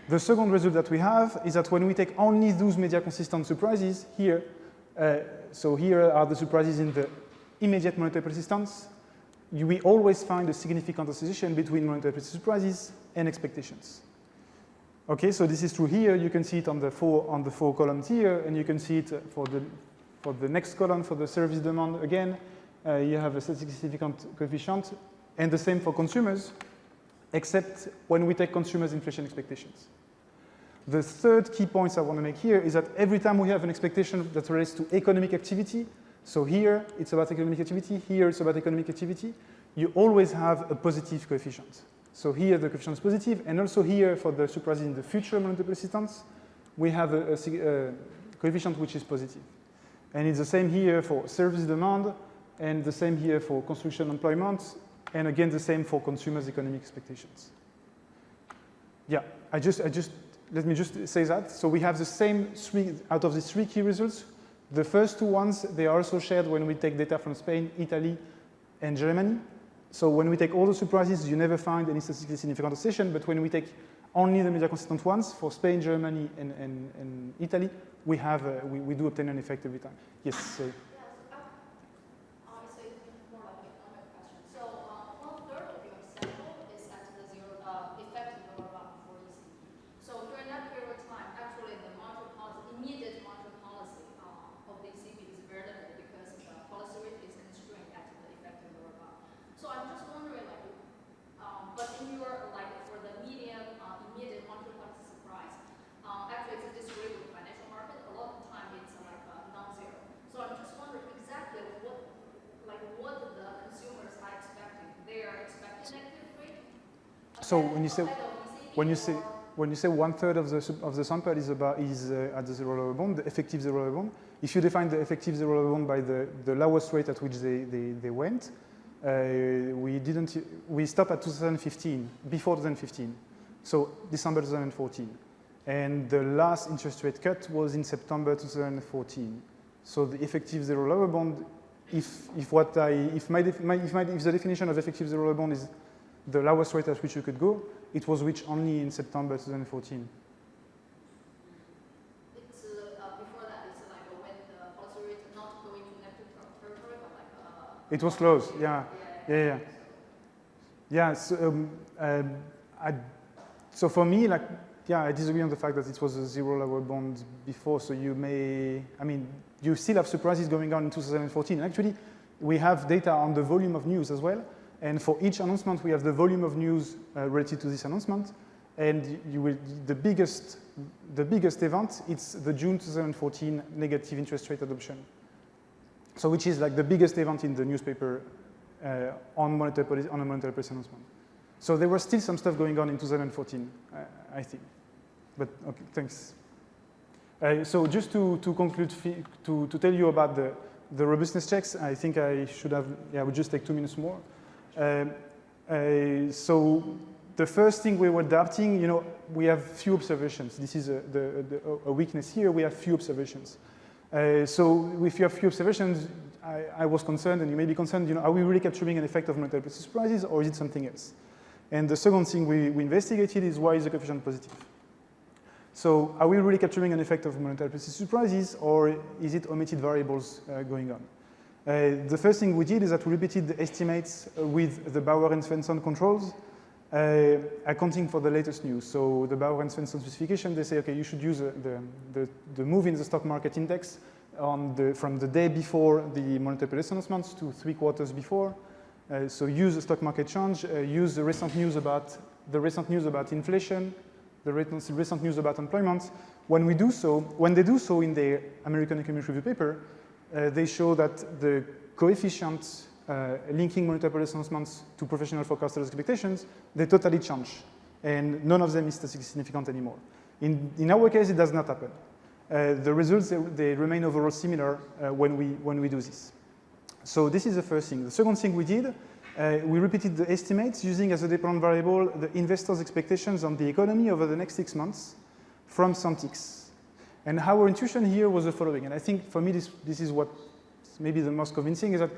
Speaker 3: The second result that we have is that when we take only those media consistent surprises here, so here are the surprises in the immediate monetary persistence, we always find a significant association between monetary surprises and expectations. Okay, so this is true here. You can see it on the four columns here, and you can see it for the next column for the service demand again. You have a statistically significant coefficient, and the same for consumers, except when we take consumers' inflation expectations. The third key point I want to make here is that every time we have an expectation that relates to economic activity, so here it's about economic activity, here it's about economic activity, you always have a positive coefficient. So here the coefficient is positive, and also here for the surprises in the future monetary persistence, we have a coefficient which is positive. And it's the same here for service demand, and the same here for construction employment, and again the same for consumers' economic expectations. Yeah, let me just say that. So we have the same 3 out of these 3 key results. The first 2 ones, they are also shared when we take data from Spain, Italy, and Germany. So when we take all the surprises, you never find any statistically significant association, but when we take only the media consistent ones, for Spain, Germany, and Italy, we do obtain an effect every time. Yes, so. So when you say 1/3 of the sample is at the zero lower bound, the effective zero lower bound. If you define the effective zero lower bound by the lowest rate at which they went, we stopped at 2015, before 2015, so December 2014, and the last interest rate cut was in September 2014. So the effective zero lower bound, if the definition of effective zero lower bound is the lowest rate at which you could go, it was reached only in September 2014.
Speaker 4: It's before that, it's like when the policy rate is not going to negative territory, but like
Speaker 3: it was close, yeah. So for me, like, I disagree on the fact that it was a zero lower bound before. So you still have surprises going on in 2014. Actually, we have data on the volume of news as well. And for each announcement, we have the volume of news related to this announcement. And the biggest event, it's the June 2014 negative interest rate adoption. So which is like the biggest event in the newspaper on a monetary policy announcement. So there was still some stuff going on in 2014, I think. But okay, thanks. So just to conclude, to tell you about the robustness checks, I think I should have, I would just take 2 minutes more. So the first thing we were adapting, we have few observations. This is a weakness here. We have few observations. So if you have few observations, I was concerned, and you may be concerned, are we really capturing an effect of monetary policy surprises, or is it something else? And the second thing we investigated is, why is the coefficient positive? So are we really capturing an effect of monetary policy surprises, or is it omitted variables going on? The first thing we did is that we repeated the estimates with the Bauer and Svensson controls, accounting for the latest news. So the Bauer and Svensson specification, they say, okay, you should use the move in the stock market index from the day before the monetary policy announcements to 3 quarters before. So use the stock market change, use the recent news about inflation, the recent news about employment. When they do so in the American Economic Review paper, they show that the coefficients linking monetary policy announcements to professional forecasters' expectations, they totally change, and none of them is statistically significant anymore. In our case, it does not happen. The results, they remain overall similar when we do this. So this is the first thing. The second thing we did, we repeated the estimates using as a dependent variable the investors' expectations on the economy over the next 6 months from Santix. And our intuition here was the following, and I think for me this is what maybe the most convincing, is that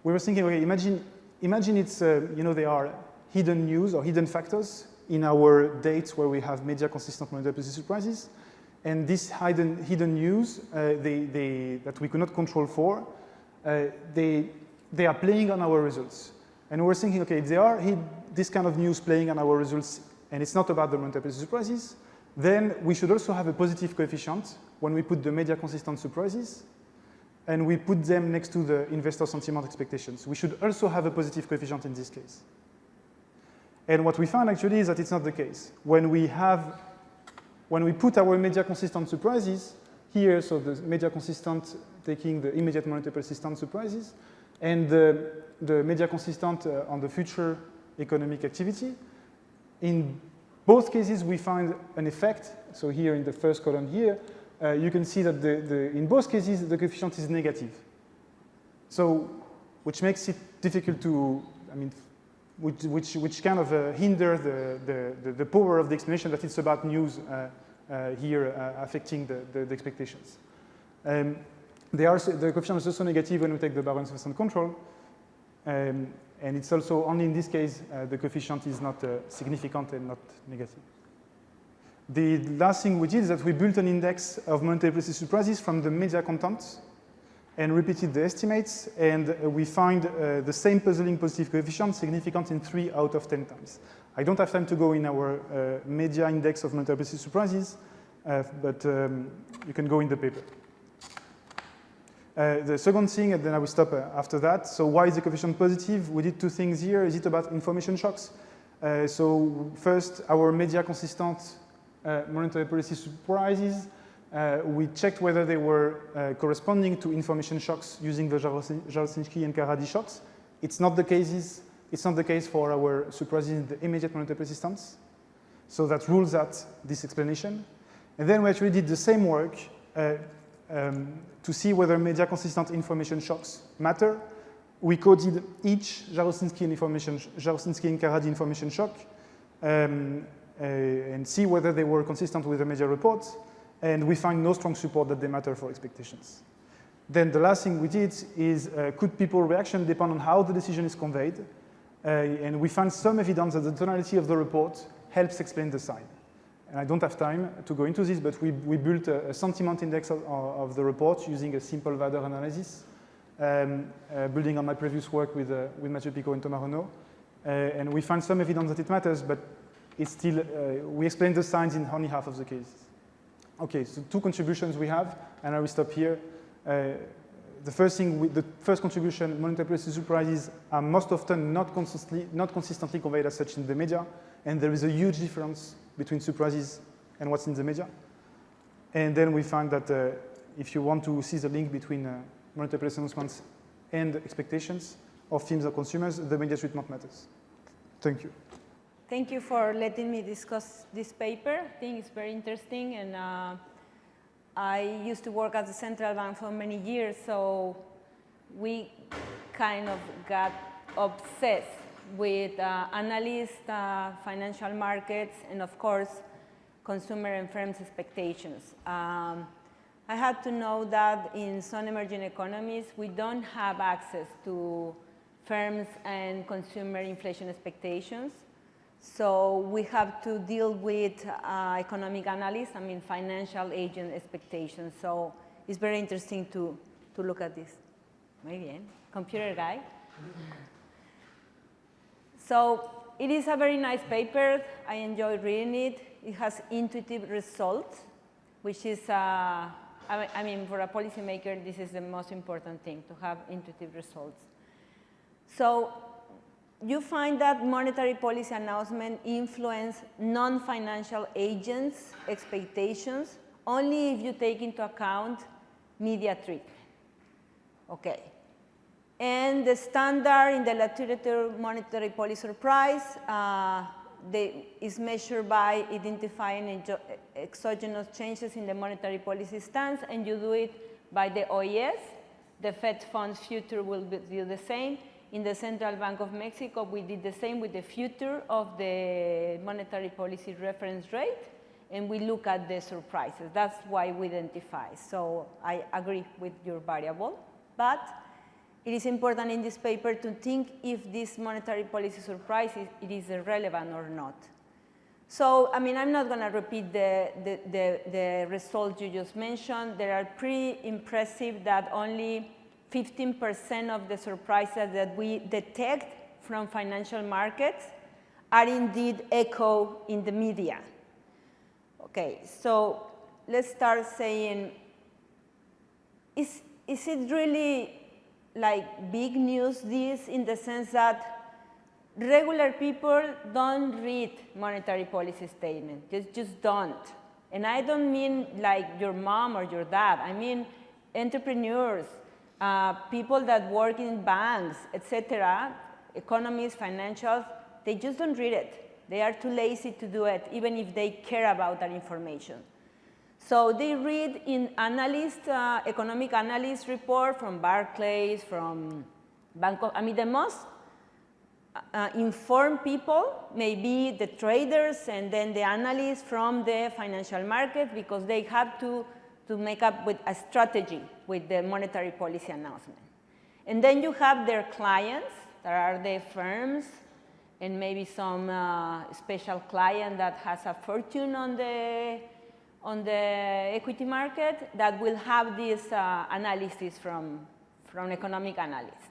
Speaker 3: we were thinking, okay, imagine it's, there are hidden news or hidden factors in our dates where we have media consistent monetary policy surprises, and this hidden news that we could not control for, they are playing on our results. And we're thinking, okay, if they are this kind of news playing on our results, and it's not about the monetary policy surprises, then we should also have a positive coefficient when we put the media consistent surprises, and we put them next to the investor sentiment expectations. We should also have a positive coefficient in this case. And what we found actually is that it's not the case. When we put our media consistent surprises here, so the media consistent taking the immediate monetary persistent surprises, and the media consistent on the future economic activity, in both cases we find an effect. So here in the first column here, you can see that in both cases the coefficient is negative. So, which makes it difficult to, which kind of hinder the power of the explanation that it's about news here affecting the expectations. The coefficient is also negative when we take the Bauer-Svensson control, and it's also only in this case the coefficient is not significant and not negative. The last thing we did is that we built an index of monetary policy surprises from the media content and repeated the estimates, and we find the same puzzling positive coefficient significant in 3 out of 10 times. I don't have time to go in our media index of monetary policy surprises, but you can go in the paper. The second thing, and then I will stop after that. So why is the coefficient positive? We did 2 things here. Is it about information shocks? So first, our media consistent monetary policy surprises, we checked whether they were corresponding to information shocks using the Jaroszynski and Karady shocks. It's not the case for our surprises in the immediate monetary persistence. So that rules out this explanation. And then we actually did the same work to see whether media consistent information shocks matter. We coded each Jaroszynski and Karady information shock and see whether they were consistent with the media reports. And we find no strong support that they matter for expectations. Then the last thing we did is, could people's reaction depend on how the decision is conveyed? And we found some evidence that the tonality of the report helps explain the sign. And I don't have time to go into this, but we built a sentiment index of the report using a simple Vader analysis, building on my previous work with Mathieu Picot and Thomas Renaud. And we find some evidence that it matters, but it's still, we explain the signs in only half of the cases. Okay, so 2 contributions we have, and I will stop here. The first contribution, monetary policy surprises are most often not consistently conveyed as such in the media, and there is a huge difference between surprises and what's in the media. And then we find that if you want to see the link between monetary policy announcements and expectations of firms or consumers, the media treatment matters. Thank you.
Speaker 5: Thank you for letting me discuss this paper. I think it's very interesting, and I used to work at the central bank for many years, so we kind of got obsessed with analysts, financial markets, and of course, consumer and firms' expectations. I had to know that in some emerging economies, we don't have access to firms and consumer inflation expectations. So we have to deal with economic analysts, I mean financial agent expectations. So it's very interesting to look at this. Muy bien, computer guy. So it is a very nice paper. I enjoyed reading it. It has intuitive results, which is, I mean, for a policymaker, this is the most important thing, to have intuitive results. So you find that monetary policy announcements influence non-financial agents' expectations only if you take into account media treatment. Okay. And the standard in the literature monetary policy surprise is measured by identifying exogenous changes in the monetary policy stance, and you do it by the OES. The Fed funds future will do the same. In the Central Bank of Mexico, we did the same with the future of the monetary policy reference rate, and we look at the surprises. That's why we identify. So I agree with your variable, but it is important in this paper to think if this monetary policy surprise it is relevant or not. So, I mean, I'm not going to repeat the results you just mentioned. They are pretty impressive that only 15% of the surprises that we detect from financial markets are indeed echoed in the media. Okay, so let's start saying, is it really like big news this, in the sense that regular people don't read monetary policy statements, just don't. And I don't mean like your mom or your dad, I mean entrepreneurs, people that work in banks, etc., economists, financials, they just don't read it. They are too lazy to do it, even if they care about that information. So they read in economic analyst report from Barclays, from Bank of, I mean, the most informed people may be the traders and then the analysts from the financial market, because they have to make up with a strategy with the monetary policy announcement. And then you have their clients, that are the firms, and maybe some special client that has a fortune on the equity market that will have this analysis from economic analysts.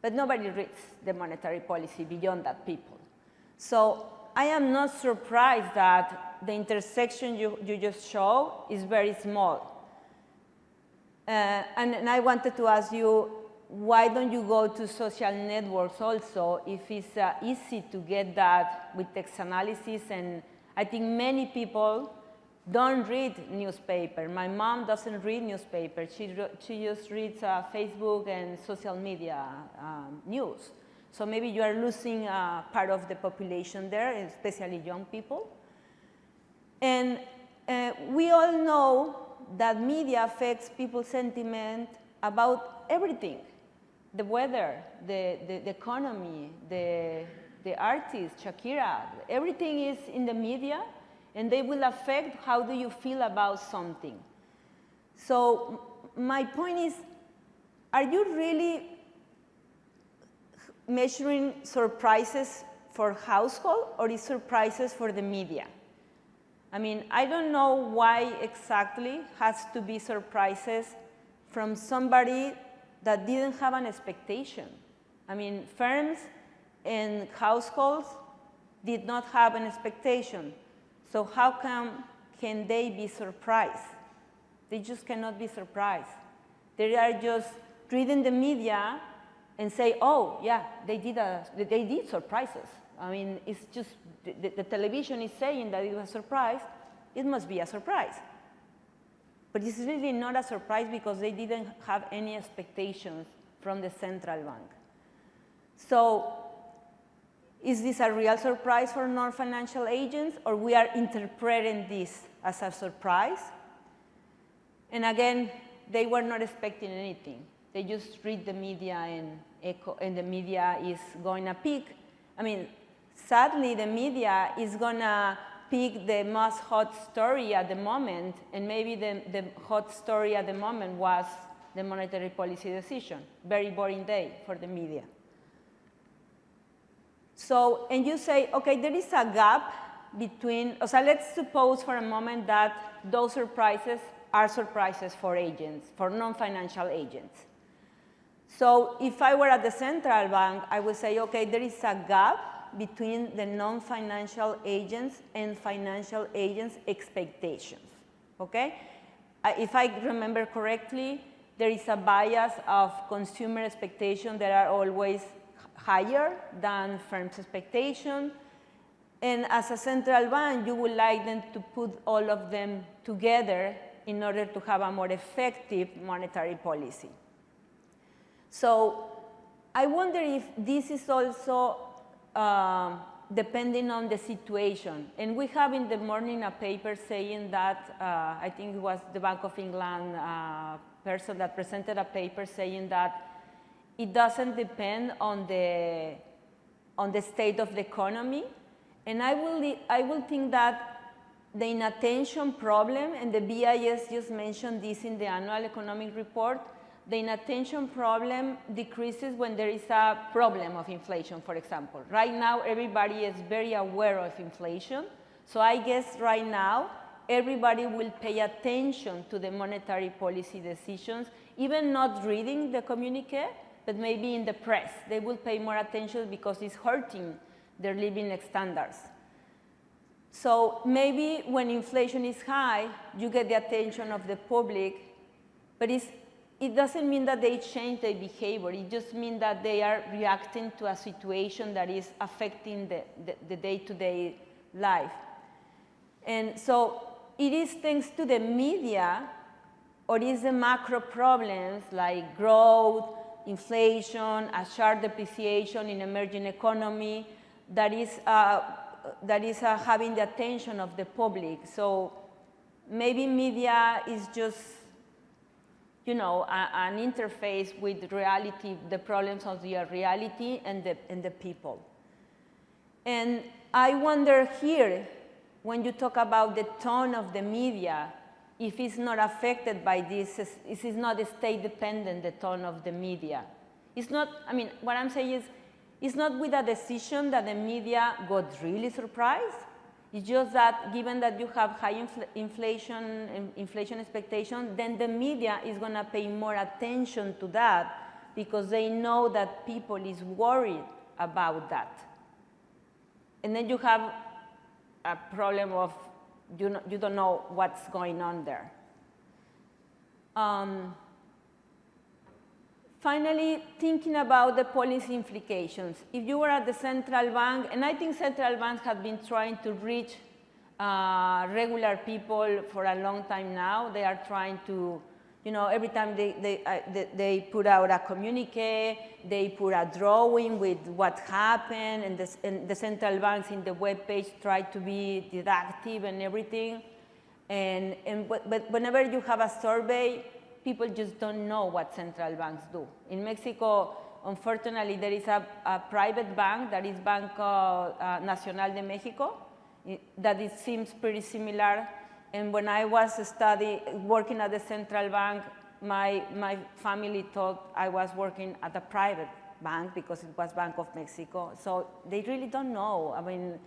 Speaker 5: But nobody reads the monetary policy beyond that people. So I am not surprised that the intersection you just showed is very small. And I wanted to ask you, why don't you go to social networks also if it's easy to get that with text analysis? And I think many people don't read newspaper. My mom doesn't read newspaper. She just reads Facebook and social media news. So maybe you are losing part of the population there, especially young people. And we all know that media affects people's sentiment about everything. The weather, the economy, the artists, Shakira, everything is in the media, and they will affect how do you feel about something. So my point is, are you really measuring surprises for household, or is surprises for the media? I mean, I don't know why exactly has to be surprises from somebody that didn't have an expectation. I mean, firms and households did not have an expectation. So how can they be surprised? They just cannot be surprised. They are just reading the media and say, oh, yeah, they did surprises. I mean, it's just the television is saying that it was a surprise. It must be a surprise. But it's really not a surprise because they didn't have any expectations from the central bank. So is this a real surprise for non-financial agents, or we are interpreting this as a surprise? And again, they were not expecting anything. They just read the media and the media is going to pick. I mean, sadly, the media is going to pick the most hot story at the moment, and maybe the hot story at the moment was the monetary policy decision. Very boring day for the media. So, and you say, okay, there is a gap between, so let's suppose for a moment that those surprises are surprises for agents, for non-financial agents. So if I were at the central bank, I would say, okay, there is a gap between the non-financial agents and financial agents' expectations, okay? If I remember correctly, there is a bias of consumer expectations that are always higher than firms' expectations. And as a central bank, you would like them to put all of them together in order to have a more effective monetary policy. So I wonder if this is also depending on the situation. And we have in the morning a paper saying that, I think it was the Bank of England person that presented a paper saying that it doesn't depend on the state of the economy. And I will think that the inattention problem, and the BIS just mentioned this in the annual economic report, the inattention problem decreases when there is a problem of inflation, for example. Right now, everybody is very aware of inflation. So I guess right now, everybody will pay attention to the monetary policy decisions, even not reading the communique, but maybe in the press. They will pay more attention because it's hurting their living standards. So maybe when inflation is high, you get the attention of the public, but it doesn't mean that they change their behavior. It just means that they are reacting to a situation that is affecting the day-to-day life. And so it is thanks to the media, or is the macro problems like growth, inflation, a sharp depreciation in emerging economy that is having the attention of the public. So maybe media is just, you know, an interface with reality, the problems of the reality and the people. And I wonder here, when you talk about the tone of the media, if it's not affected by this, if it's not state dependent, the tone of the media. It's not, I mean, what I'm saying is, it's not with a decision that the media got really surprised. It's just that given that you have high inflation expectations, then the media is going to pay more attention to that because they know that people is worried about that. And then you have a problem of you don't know what's going on there. Finally, thinking about the policy implications. If you were at the central bank, and I think central banks have been trying to reach regular people for a long time now. They are trying to, you know, every time they put out a communique, they put a drawing with what happened, and the central banks in the web page try to be deductive and everything. But whenever you have a survey, people just don't know what central banks do. In Mexico, unfortunately, there is a private bank, that is Banco Nacional de Mexico, that it seems pretty similar. And when I was working at the central bank, my family thought I was working at a private bank because it was Bank of Mexico. So they really don't know. I mean,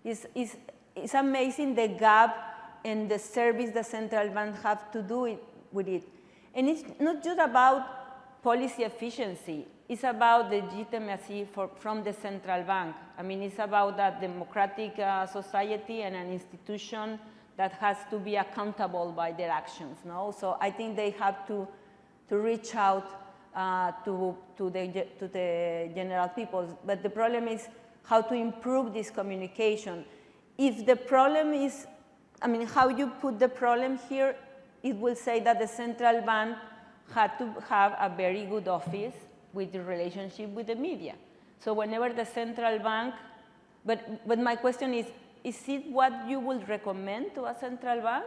Speaker 5: it's amazing the gap in the service the central bank have to do with it. And it's not just about policy efficiency. It's about legitimacy from the central bank. I mean, it's about that democratic society and an institution that has to be accountable by their actions. No? So I think they have to reach out to the general people. But the problem is how to improve this communication. If the problem is, I mean, how you put the problem here, it will say that the central bank had to have a very good office with the relationship with the media. So whenever the central bank, but my question is it what you would recommend to a central bank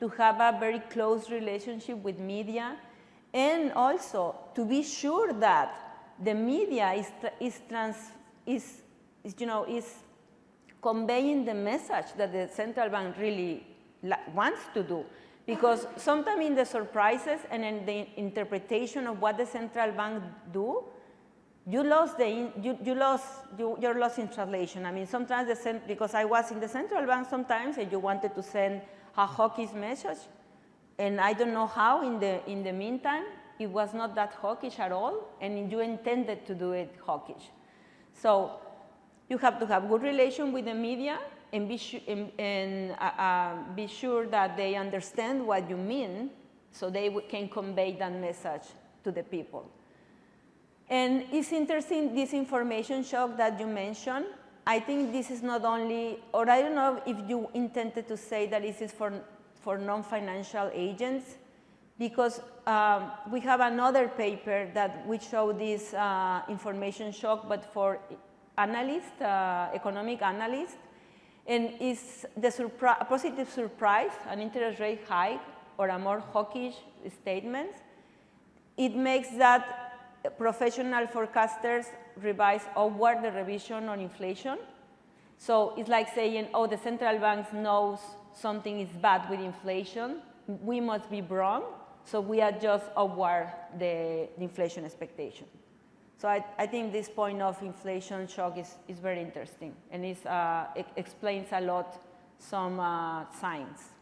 Speaker 5: to have a very close relationship with media, and also to be sure that the media is conveying the message that the central bank really wants to do? Because sometimes in the surprises and in the interpretation of what the central bank do, you're lost in translation. I mean, sometimes because I was in the central bank sometimes, and you wanted to send a hawkish message, and I don't know how in the meantime it was not that hawkish at all, and you intended to do it hawkish. So you have to have good relation with the media and be sure that they understand what you mean, so they can convey that message to the people. And it's interesting, this information shock that you mentioned. I think this is not only, or I don't know if you intended to say that this is for non-financial agents, because we have another paper that we show this information shock, but for analysts, economic analysts, and it's the a positive surprise, an interest rate hike, or a more hawkish statement. It makes that professional forecasters revise upward the revision on inflation. So it's like saying, oh, the central bank knows something is bad with inflation. We must be wrong, so we adjust upward the inflation expectation. So I think this point of inflation shock is very interesting, and it explains a lot some signs.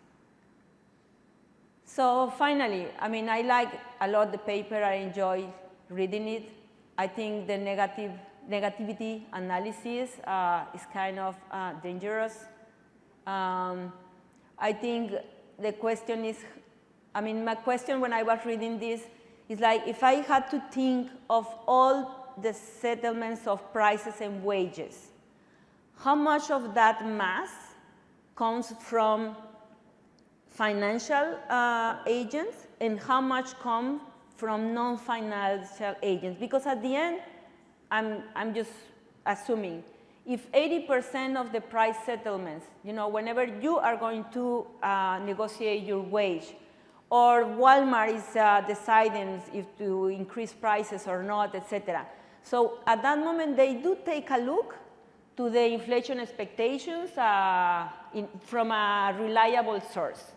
Speaker 5: So finally, I mean, I like a lot the paper. I enjoy reading it. I think the negativity analysis is kind of dangerous. I think the question is, I mean, my question when I was reading this is like, if I had to think of all the settlements of prices and wages, how much of that mass comes from financial agents and how much comes from non-financial agents? Because at the end, I'm just assuming, if 80% of the price settlements, whenever you are going to negotiate your wage, or Walmart is deciding if to increase prices or not, etc. So at that moment, they do take a look to the inflation expectations from a reliable source.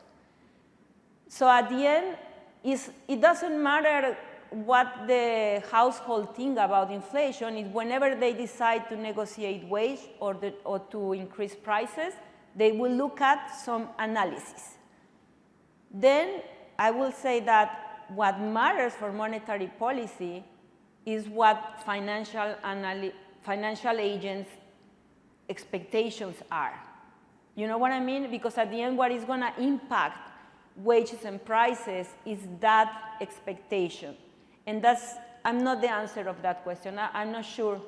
Speaker 5: So at the end, it doesn't matter what the household think about inflation. Is whenever they decide to negotiate wage or to increase prices, they will look at some analysis. Then I will say that what matters for monetary policy is what financial agents' expectations are. You know what I mean? Because at the end, what is going to impact wages and prices is that expectation. And I'm not the answer of that question. I'm not sure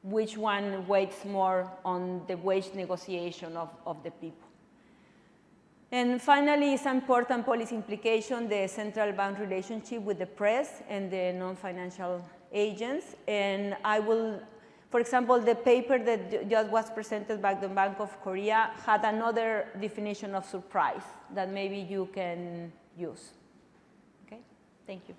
Speaker 5: which one weighs more on the wage negotiation of the people. And finally, it's an important policy implication, the central bank relationship with the press and the non-financial agents. And I will, for example, the paper that just was presented by the Bank of Korea had another definition of surprise that maybe you can use. Okay, thank you.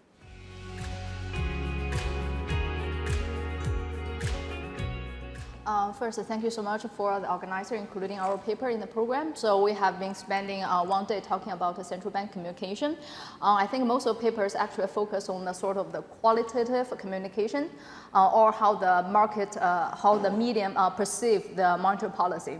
Speaker 6: First, thank you so much for the organizer including our paper in the program. So we have been spending one day talking about the central bank communication. I think most of the papers actually focus on the sort of the qualitative communication or how the market, how the medium perceive the monetary policy.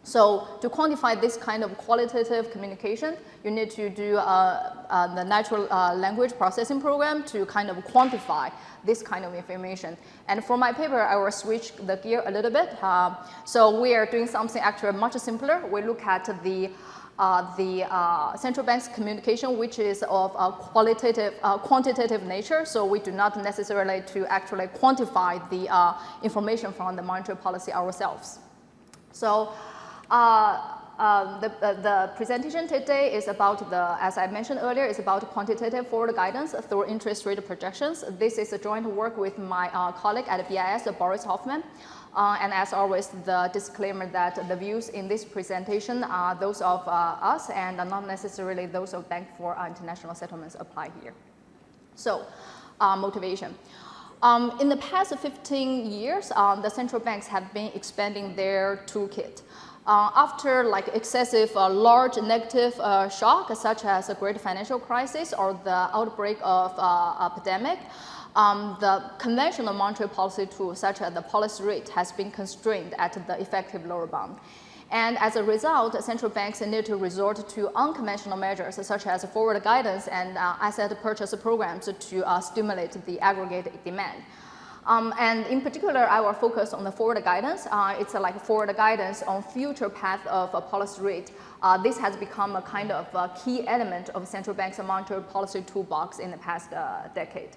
Speaker 6: So to quantify this kind of qualitative communication, you need to do the natural language processing program to kind of quantify this kind of information. And for my paper, I will switch the gear a little bit. So we are doing something actually much simpler. We look at the the central bank's communication, which is of a quantitative nature. So we do not necessarily to actually quantify the information from the monetary policy ourselves. So the presentation today is about as I mentioned earlier, is about quantitative forward guidance through interest rate projections. This is a joint work with my colleague at BIS, Boris Hofmann. And as always, the disclaimer that the views in this presentation are those of us and are not necessarily those of Bank for International Settlements apply here. So, motivation. In the past 15 years, the central banks have been expanding their toolkit. After like excessive large negative shock, such as a great financial crisis or the outbreak of epidemic, the conventional monetary policy tool, such as the policy rate, has been constrained at the effective lower bound. And as a result, central banks need to resort to unconventional measures, such as forward guidance and asset purchase programs to stimulate the aggregate demand. And in particular, I will focus on the forward guidance. It's like forward guidance on future path of a policy rate. This has become a kind of a key element of central bank's monetary policy toolbox in the past decade.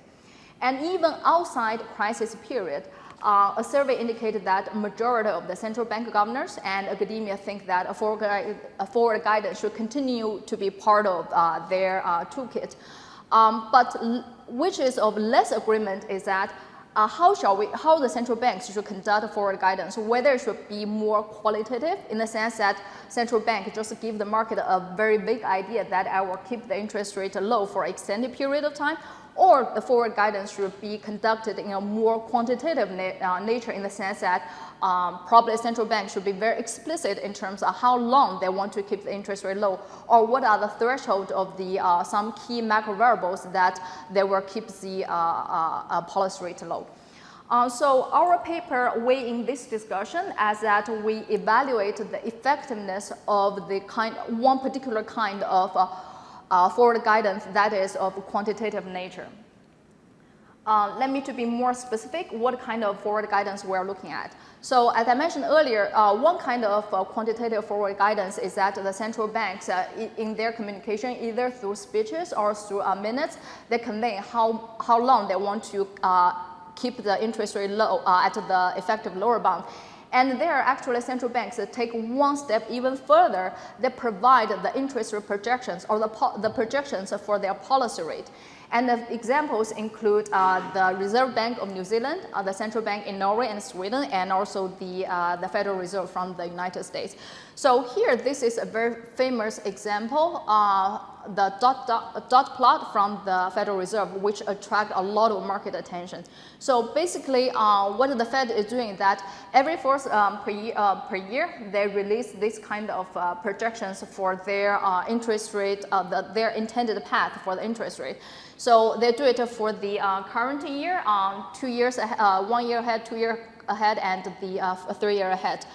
Speaker 6: And even outside crisis period, a survey indicated that a majority of the central bank governors and academia think that a forward guidance should continue to be part of their toolkit. But which is of less agreement is that how the central banks should conduct forward guidance, whether it should be more qualitative in the sense that central bank just give the market a very big idea that I will keep the interest rate low for an extended period of time, or the forward guidance should be conducted in a more quantitative nature in the sense that probably central bank should be very explicit in terms of how long they want to keep the interest rate low, or what are the threshold of the some key macro variables that they will keep the policy rate low. So our paper weigh in this discussion as that we evaluate the effectiveness of the one particular kind of forward guidance that is of quantitative nature. Let me to be more specific, what kind of forward guidance we're looking at. So as I mentioned earlier, one kind of quantitative forward guidance is that the central banks in their communication, either through speeches or through minutes, they convey how long they want to keep the interest rate low at the effective lower bound. And there, actually, central banks take one step even further. They provide the interest rate projections or the projections for their policy rate. And the examples include the Reserve Bank of New Zealand, the Central Bank in Norway and Sweden, and also the Federal Reserve from the United States. So here, this is a very famous example, the dot plot from the Federal Reserve, which attract a lot of market attention. So basically, what the Fed is doing is that every fourth per year, they release this kind of projections for their interest rate, their intended path for the interest rate. So they do it for the current year, 2 years, 1 year ahead, 2 years ahead, and the 3 year ahead.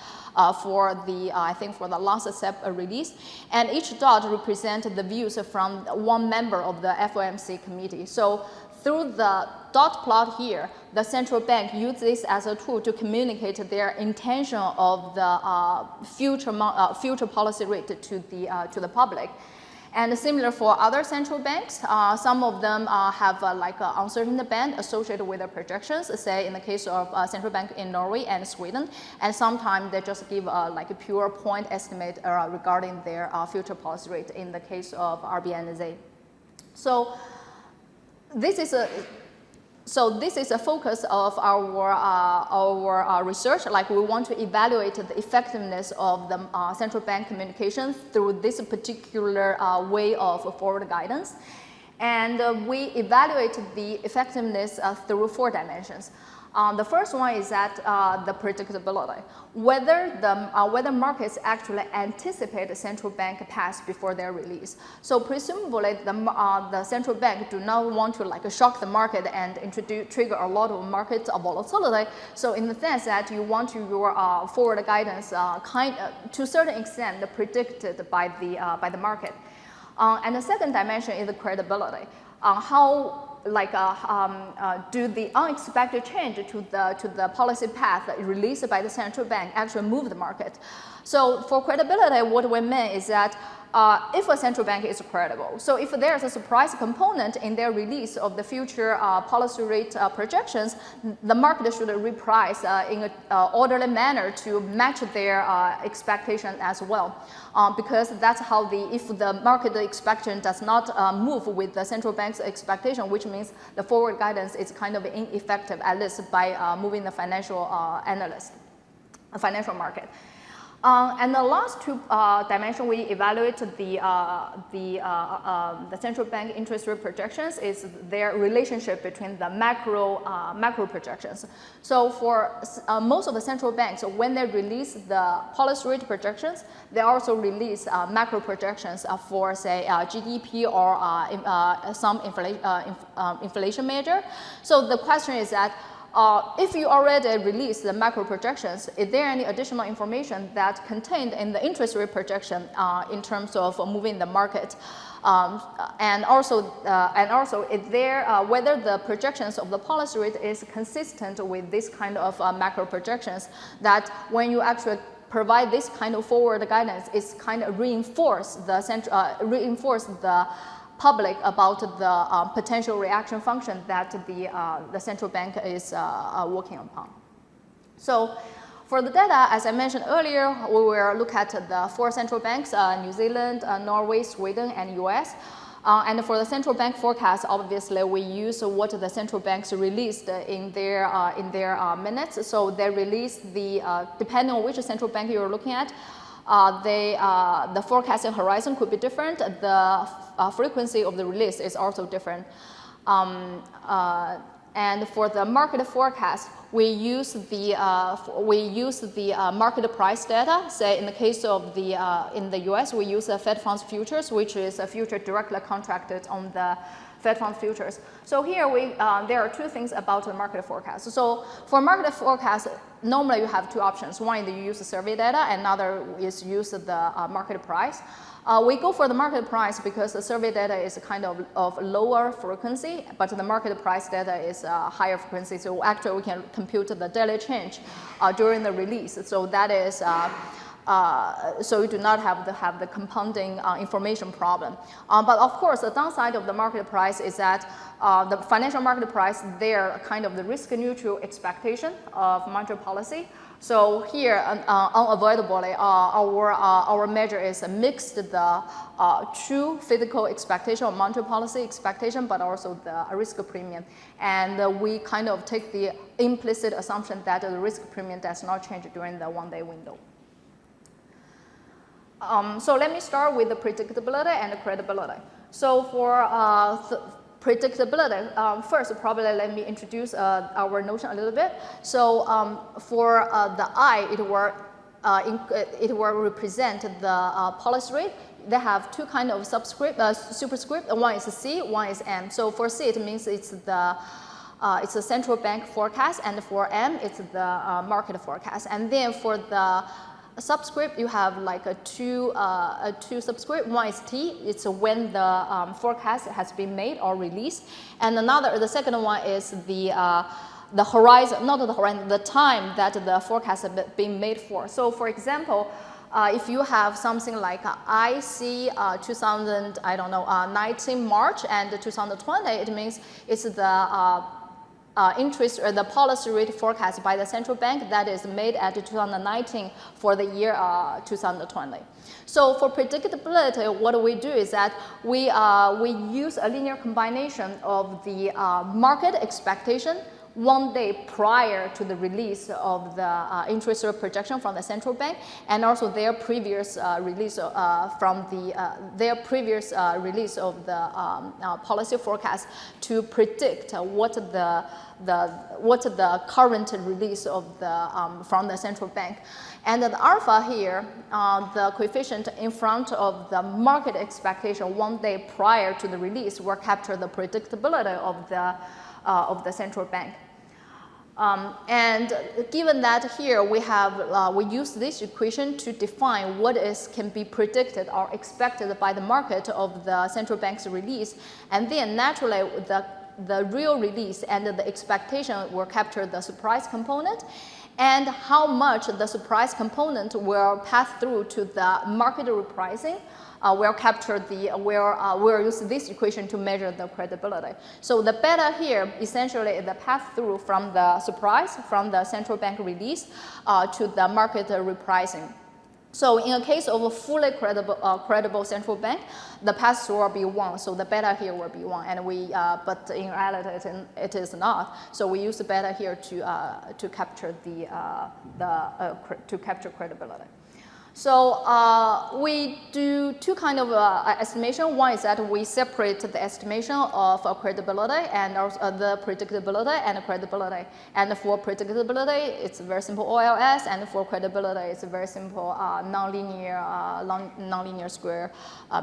Speaker 6: For the, I think for the last step release. And each dot represents the views from one member of the FOMC committee. So through the dot plot here, the central bank uses this as a tool to communicate their intention of the future policy rate to the public. And similar for other central banks, some of them have like an uncertain band associated with their projections, say in the case of central bank in Norway and Sweden, and sometimes they just give like a pure point estimate regarding their future policy rate in the case of RBNZ. So this is a focus of our research. Like we want to evaluate the effectiveness of the central bank communication through this particular way of forward guidance. And we evaluate the effectiveness through 4 dimensions. The first one is that the predictability, whether markets actually anticipate the central bank path before their release. So presumably the central bank do not want to like shock the market and trigger a lot of market volatility. So in the sense that you want your forward guidance to a certain extent predicted by the market. And the second dimension is the credibility. How do the unexpected change to the policy path released by the central bank actually move the market? So for credibility, what we mean is that if a central bank is credible. So if there's a surprise component in their release of the future policy rate projections, the market should reprice in an orderly manner to match their expectation as well. Because that's how if the market expectation does not move with the central bank's expectation, which means the forward guidance is kind of ineffective, at least by moving the financial analyst, financial market. And the last two dimension we evaluate the central bank interest rate projections is their relationship between the macro projections. So for most of the central banks, when they release the policy rate projections, they also release macro projections for, say, GDP or some inflation measure. So the question is that if you already released the macro projections, is there any additional information that contained in the interest rate projection in terms of moving the market? And also, is there whether the projections of the policy rate is consistent with this kind of macro projections, that when you actually provide this kind of forward guidance, it's kind of reinforce the public about the potential reaction function that the central bank is working upon. So for the data, as I mentioned earlier, we will look at the 4 central banks, New Zealand, Norway, Sweden, and US. And for the central bank forecast, obviously, we use what the central banks released in their minutes. So they released depending on which central bank you're looking at, the forecasting horizon could be different. The frequency of the release is also different. And for the market forecast, we use the market price data. Say in the case of in the US, we use the Fed funds futures, which is a future directly contracted on the Fed funds futures. So here there are 2 things about the market forecast. So for market forecast, normally you have 2 options. One is you use the survey data, and another is use the market price. We go for the market price because the survey data is kind of lower frequency, but the market price data is higher frequency. So actually we can compute the daily change during the release. So that is so you do not have the compounding information problem. But of course, the downside of the market price is that the financial market price, they're kind of the risk neutral expectation of monetary policy. So here, unavoidably, our measure is mixed the true physical expectation of monetary policy expectation, but also the risk premium. And we kind of take the implicit assumption that the risk premium does not change during the one-day window. So let me start with the predictability and the credibility. So for predictability, first probably let me introduce our notion a little bit. So for the I, it will represent the policy rate. They have 2 kind of superscript. One is C, one is M. So for C, it means it's a central bank forecast, and for M, it's the market forecast. And then for the subscript, you have like a two subscript. One is T, it's when the forecast has been made or released, and the second one is the horizon, not the horizon, the time that the forecast has been made for. So for example, if you have something like IC 2019 March and 2020, it means it's the interest or the policy rate forecast by the central bank that is made at 2019 for the year 2020. So for predictability, what we do is that we use a linear combination of the market expectation 1 day prior to the release of the interest rate projection from the central bank, and also their previous release from their previous release of the policy forecast to predict what the current release of the from the central bank. And the alpha here, the coefficient in front of the market expectation 1 day prior to the release, will capture the predictability of the central bank. And given that here we use this equation to define what can be predicted or expected by the market of the central bank's release, and then naturally the the real release and the expectation will capture the surprise component, and how much the surprise component will pass through to the market repricing. We'll capture the, we'll use this equation to measure the credibility. So the beta here essentially is the pass through from the surprise, from the central bank release to the market repricing. So in a case of a fully credible central bank, the pass through will be 1. So the beta here will be 1, and but in reality it is not. So we use the beta here to capture to capture credibility. So we do two kind of estimation. One is that we separate the estimation of credibility and also, the predictability and credibility. And for predictability, it's a very simple OLS, and for credibility, it's a very simple nonlinear square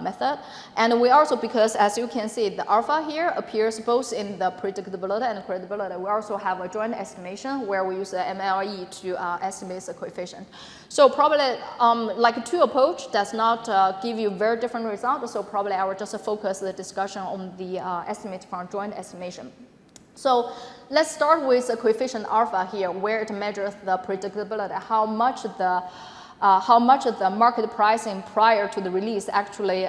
Speaker 6: method. And we also, because as you can see, the alpha here appears both in the predictability and credibility. We also have a joint estimation where we use the MLE to estimate the coefficient. So probably like two approach does not give you very different results. So probably I will just focus the discussion on the estimate from joint estimation. So let's start with the coefficient alpha here, where it measures the predictability, how much the market pricing prior to the release actually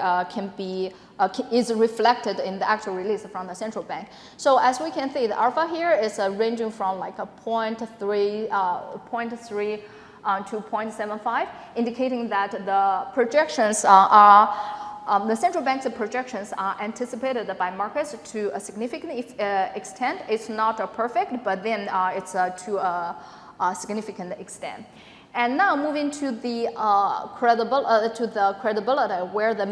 Speaker 6: is reflected in the actual release from the central bank. So as we can see, the alpha here is ranging from like a 0.3 to 0.75, indicating that the projections the central bank's projections are anticipated by markets to a significant extent. It's not perfect, but then it's to a significant extent. And now moving to the credibility, where the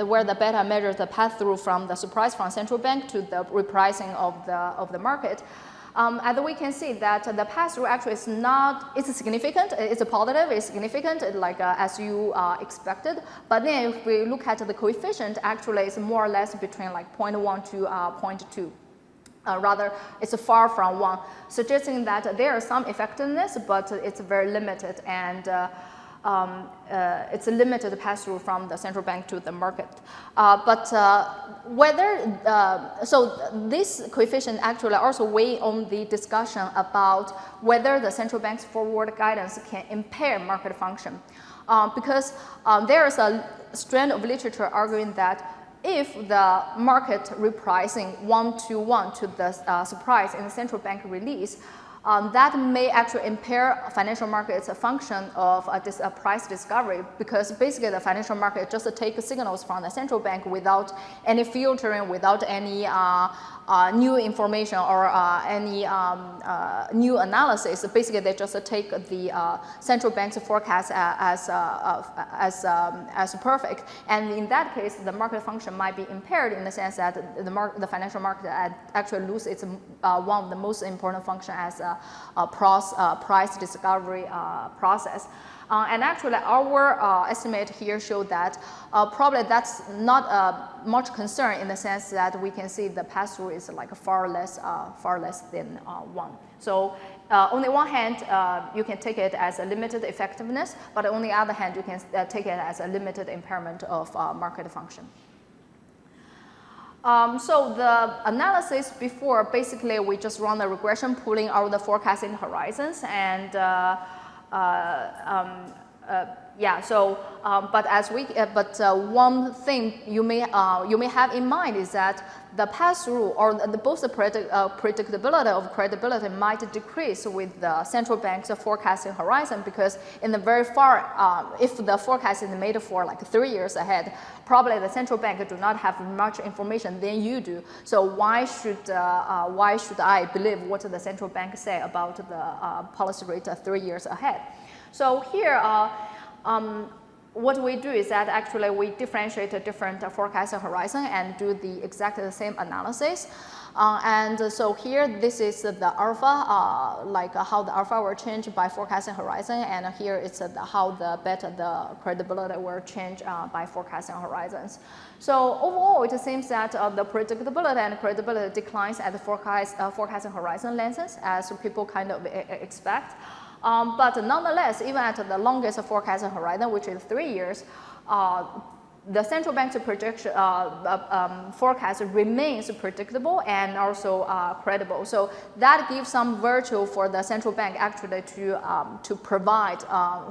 Speaker 6: where the beta measures the pass through from the surprise from central bank to the repricing of the market. As we can see that the pass-through actually is not, it's significant, it's a positive, it's significant, like as you expected. But then if we look at the coefficient, actually it's more or less between like 0.1 to 0.2. Rather, it's far from 1, suggesting that there is some effectiveness, but it's very limited, and it's a limited pass-through from the central bank to the market. So this coefficient actually also weigh on the discussion about whether the central bank's forward guidance can impair market function. Because there is a strand of literature arguing that if the market repricing 1-to-1 to the surprise in the central bank release, that may actually impair financial markets' function of price discovery, because basically the financial market just takes signals from the central bank without any filtering, without any new information or any new analysis. Basically, they just take the central bank's forecast as perfect. And in that case, the market function might be impaired in the sense that the financial market actually loses its one of the most important functions as a price discovery process. And actually, our estimate here showed that probably that's not much concern in the sense that we can see the pass-through is like far less than 1. So on the one hand, you can take it as a limited effectiveness, but on the other hand, you can take it as a limited impairment of market function. So the analysis before, basically, we just run the regression, pulling out the forecasting horizons, and yeah. So, one thing you may have in mind is that the pass-through or both the predictability of credibility might decrease with the central bank's forecasting horizon, because in the very far, if the forecast is made for like 3 years ahead, probably the central bank do not have much information than you do. So why should I believe what the central bank say about the policy rate 3 years ahead? So here, what we do is that actually we differentiate a different forecasting horizon and do the exactly the same analysis. And so here, this is the alpha, like how the alpha will change by forecasting horizon, and here it's how the beta, the credibility will change by forecasting horizons. So overall, it seems that the predictability and credibility declines at the forecasting horizon lengths, as people kind of expect. But nonetheless, even at the longest forecasting horizon, which is 3 years, the central bank's projection forecast remains predictable and also credible. So that gives some virtue for the central bank actually to provide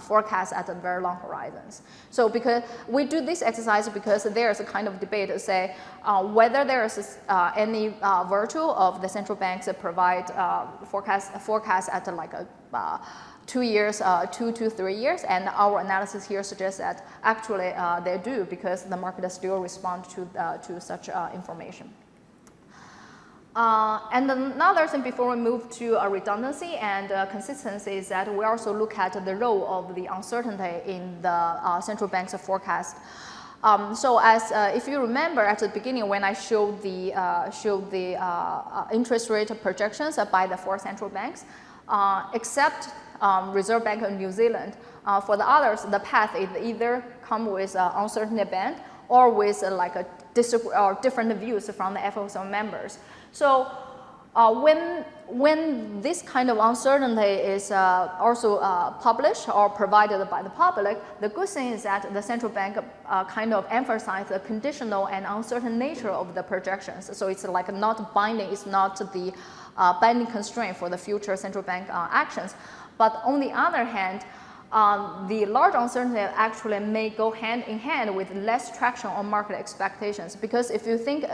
Speaker 6: forecasts at the very long horizons. So because we do this exercise because there's a kind of debate to say whether there is any virtue of the central banks that provide forecast at like a 2 years, 2 to 3 years, and our analysis here suggests that actually they do because the market still responds to such information. And another thing before we move to redundancy and consistency is that we also look at the role of the uncertainty in the central bank's forecast. So as if you remember at the beginning when I showed the interest rate projections by the 4 central banks, except Reserve Bank of New Zealand. For the others, the path is either come with uncertainty band or with like a different views from the FOMC members. So when this kind of uncertainty is also published or provided by the public, the good thing is that the central bank kind of emphasizes the conditional and uncertain nature of the projections. So it's like not binding, it's not the binding constraint for the future central bank actions. But on the other hand, the large uncertainty actually may go hand in hand with less traction on market expectations. Because if you think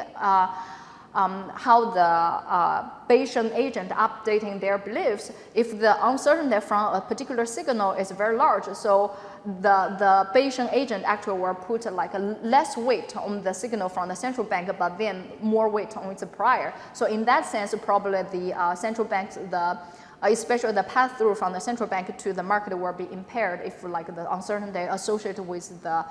Speaker 6: how the Bayesian agent updating their beliefs, if the uncertainty from a particular signal is very large, so the Bayesian agent actually will put like a less weight on the signal from the central bank, but then more weight on its prior. So in that sense, probably the central banks, especially the path through from the central bank to the market will be impaired if like the uncertainty associated with the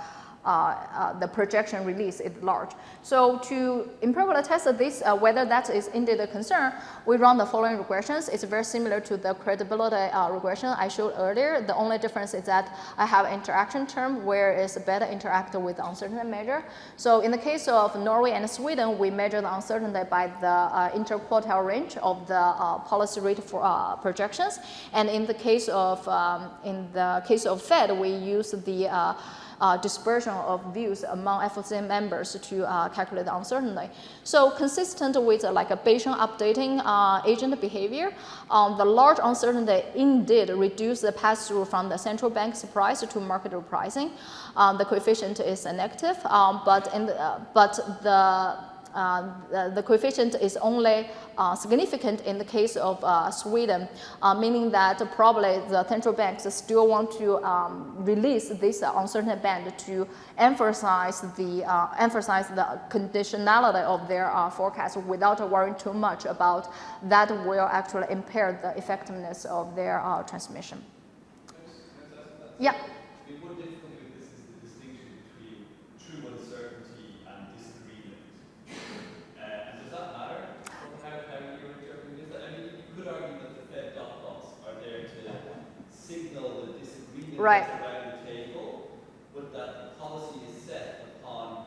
Speaker 6: projection release is large. So to empirically test this, whether that is indeed a concern, we run the following regressions. It's very similar to the credibility regression I showed earlier. The only difference is that I have an interaction term where it's better interact with the uncertainty measure. So in the case of Norway and Sweden, we measure the uncertainty by the interquartile range of the policy rate for projections. And in the case of Fed, we use the dispersion of views among FOMC members to calculate the uncertainty. So consistent with like a Bayesian updating agent behavior, the large uncertainty indeed reduce the pass-through from the central bank's price to market repricing. The coefficient is negative, but the coefficient is only significant in the case of Sweden, meaning that probably the central banks still want to release this uncertainty band to emphasize the conditionality of their forecast without worrying too much about that will actually impair the effectiveness of their transmission. Yeah. Right.
Speaker 7: Around the table, but that the policy is set upon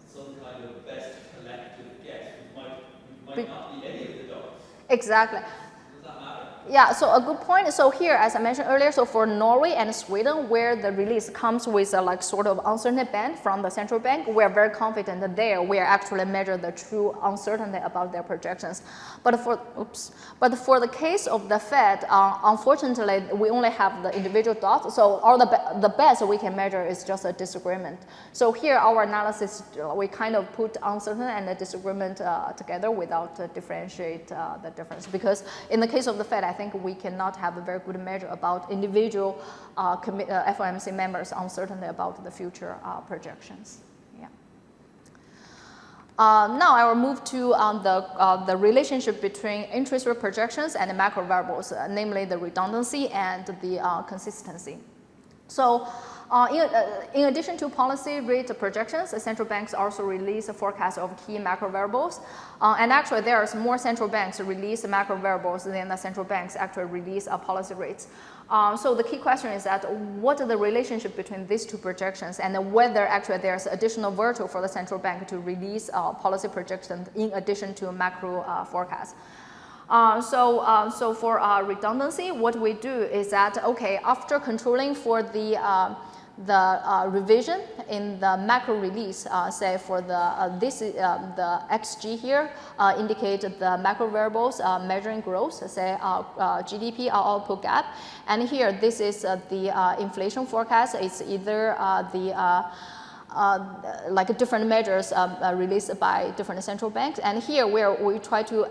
Speaker 7: some kind of best collective guess, which might not be any of the dots.
Speaker 6: Exactly.
Speaker 7: Does that matter?
Speaker 6: Yeah, so a good point. So here, as I mentioned earlier, so for Norway and Sweden, where the release comes with a like sort of uncertainty band from the central bank, we're very confident that there we actually measure the true uncertainty about their projections. But for the case of the Fed, unfortunately, we only have the individual dots. So all the best we can measure is just a disagreement. So here, our analysis, we kind of put uncertainty and the disagreement together without differentiate the difference. Because in the case of the Fed, I think we cannot have a very good measure about individual FOMC members' uncertainty about the future projections. Yeah. Now I will move to the relationship between interest rate projections and the macro variables, namely the redundancy and the consistency. So in addition to policy rate projections, the central banks also release a forecast of key macro variables. And actually, there's more central banks release macro variables than the central banks actually release policy rates. So the key question is that what is the relationship between these two projections and whether actually there's additional virtue for the central bank to release policy projections in addition to macro forecasts. So for redundancy, what we do is that, okay, after controlling for the revision in the macro release, say for the the XG here indicate the macro variables measuring growth, say GDP or output gap, and here this is the inflation forecast. It's either like different measures released by different central banks, and here where we try to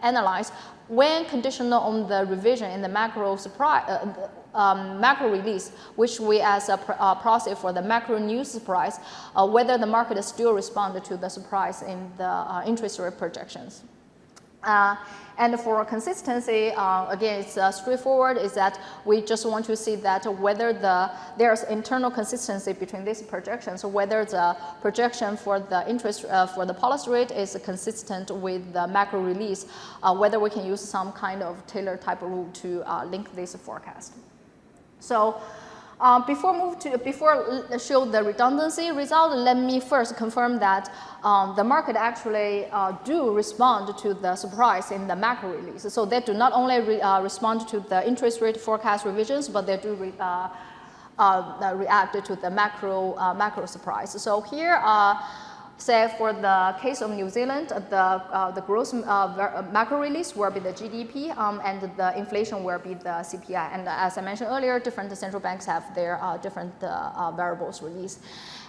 Speaker 6: analyze when conditional on the revision in the macro macro release, which we as a process for the macro news surprise, whether the market still responded to the surprise in the interest rate projections. And for consistency, again, it's straightforward, is that we just want to see that whether there's internal consistency between these projections, whether the projection for the interest, for the policy rate is consistent with the macro release, whether we can use some kind of Taylor type rule to link this forecast. So before show the redundancy result, let me first confirm that the market actually do respond to the surprise in the macro release. So they do not only respond to the interest rate forecast revisions, but they do react to the macro surprise. So here, say for the case of New Zealand, the gross macro release will be the GDP, and the inflation will be the CPI. And as I mentioned earlier, different central banks have their different variables released.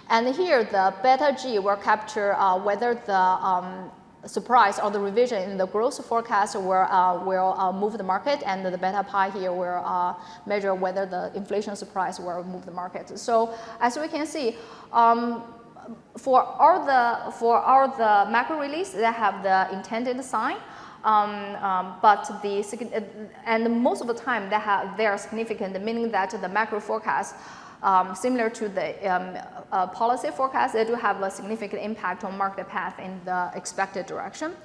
Speaker 6: And here, the beta G will capture whether the surprise or the revision in the growth forecast will move the market, and the beta pi here will measure whether the inflation surprise will move the market. So as we can see, for all the macro release, they have the intended sign, but and most of the time they are significant, meaning that the macro forecast, similar to the policy forecast, they do have a significant impact on market path in the expected direction.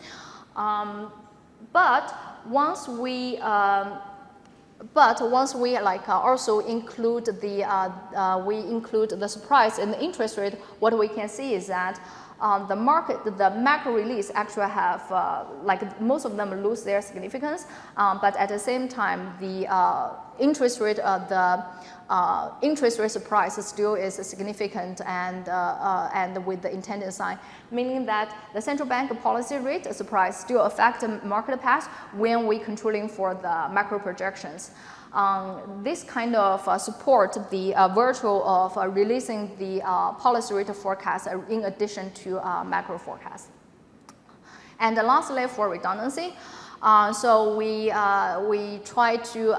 Speaker 6: But once we also include the surprise in the interest rate, what we can see is that the macro release actually have most of them lose their significance, but at the same time the interest rate surprise still is significant and with the intended sign, meaning that the central bank policy rate surprise still affect the market path when we controlling for the macro projections. This kind of support the virtue of releasing the policy rate forecast in addition to macro forecast. And lastly, for redundancy, so we try to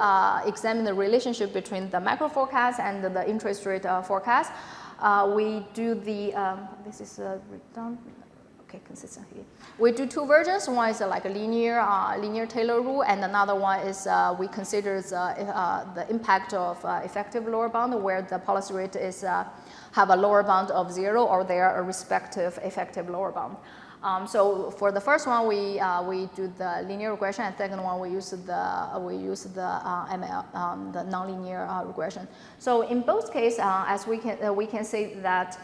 Speaker 6: examine the relationship between the macro forecast and the interest rate forecast. We do the this is redundant. Okay, consistent here. We do two versions. One is like a linear Taylor rule, and another one is we consider the impact of effective lower bound, where the policy rate is have a lower bound of 0 or their respective effective lower bound. So for the first one, we do the linear regression, and second one we use the ML, the nonlinear regression. So in both cases, as we can say that.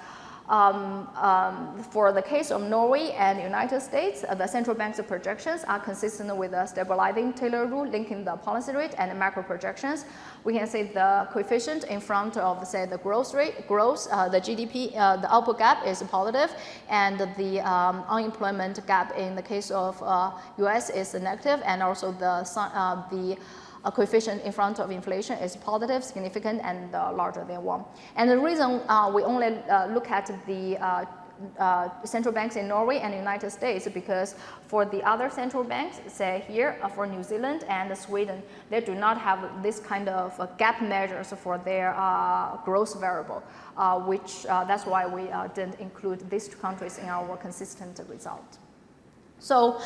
Speaker 6: For the case of Norway and United States, the central bank's projections are consistent with the stabilizing Taylor rule linking the policy rate and the macro projections. We can say the coefficient in front of, say, the growth rate, the GDP, the output gap is positive, and the unemployment gap in the case of US is negative, and also the coefficient in front of inflation is positive, significant, and larger than 1. And the reason we only look at the central banks in Norway and the United States, because for the other central banks, say here for New Zealand and Sweden, they do not have this kind of gap measures for their growth variable, which that's why we didn't include these two countries in our consistent result. So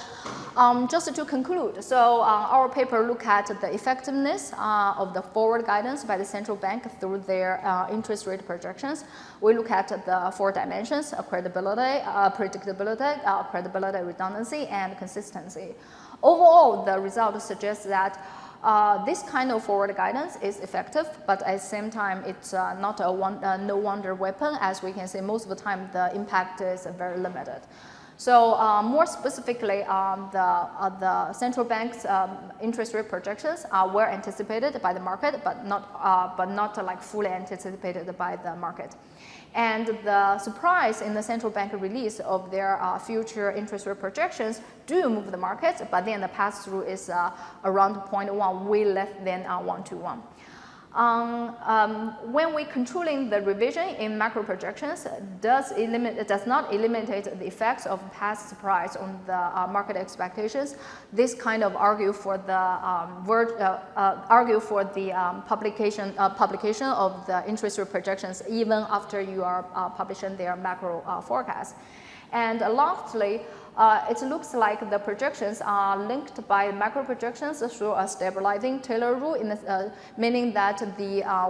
Speaker 6: just to conclude, so our paper look at the effectiveness of the forward guidance by the central bank through their interest rate projections. We look at the 4 dimensions: credibility, predictability, redundancy, and consistency. Overall, the result suggests that this kind of forward guidance is effective, but at the same time, it's not a no wonder weapon. As we can say, most of the time, the impact is very limited. So more specifically, the central bank's interest rate projections were anticipated by the market, but not like fully anticipated by the market. And the surprise in the central bank release of their future interest rate projections do move the market, but then the pass-through is around 0.1, way less than 1 to 1. When we're controlling the revision in macro projections, does not eliminate the effects of past surprise on the market expectations. This kind of argue for the publication of the interest rate projections even after you are publishing their macro forecast. And lastly, it looks like the projections are linked by macro projections through a stabilizing Taylor rule, meaning that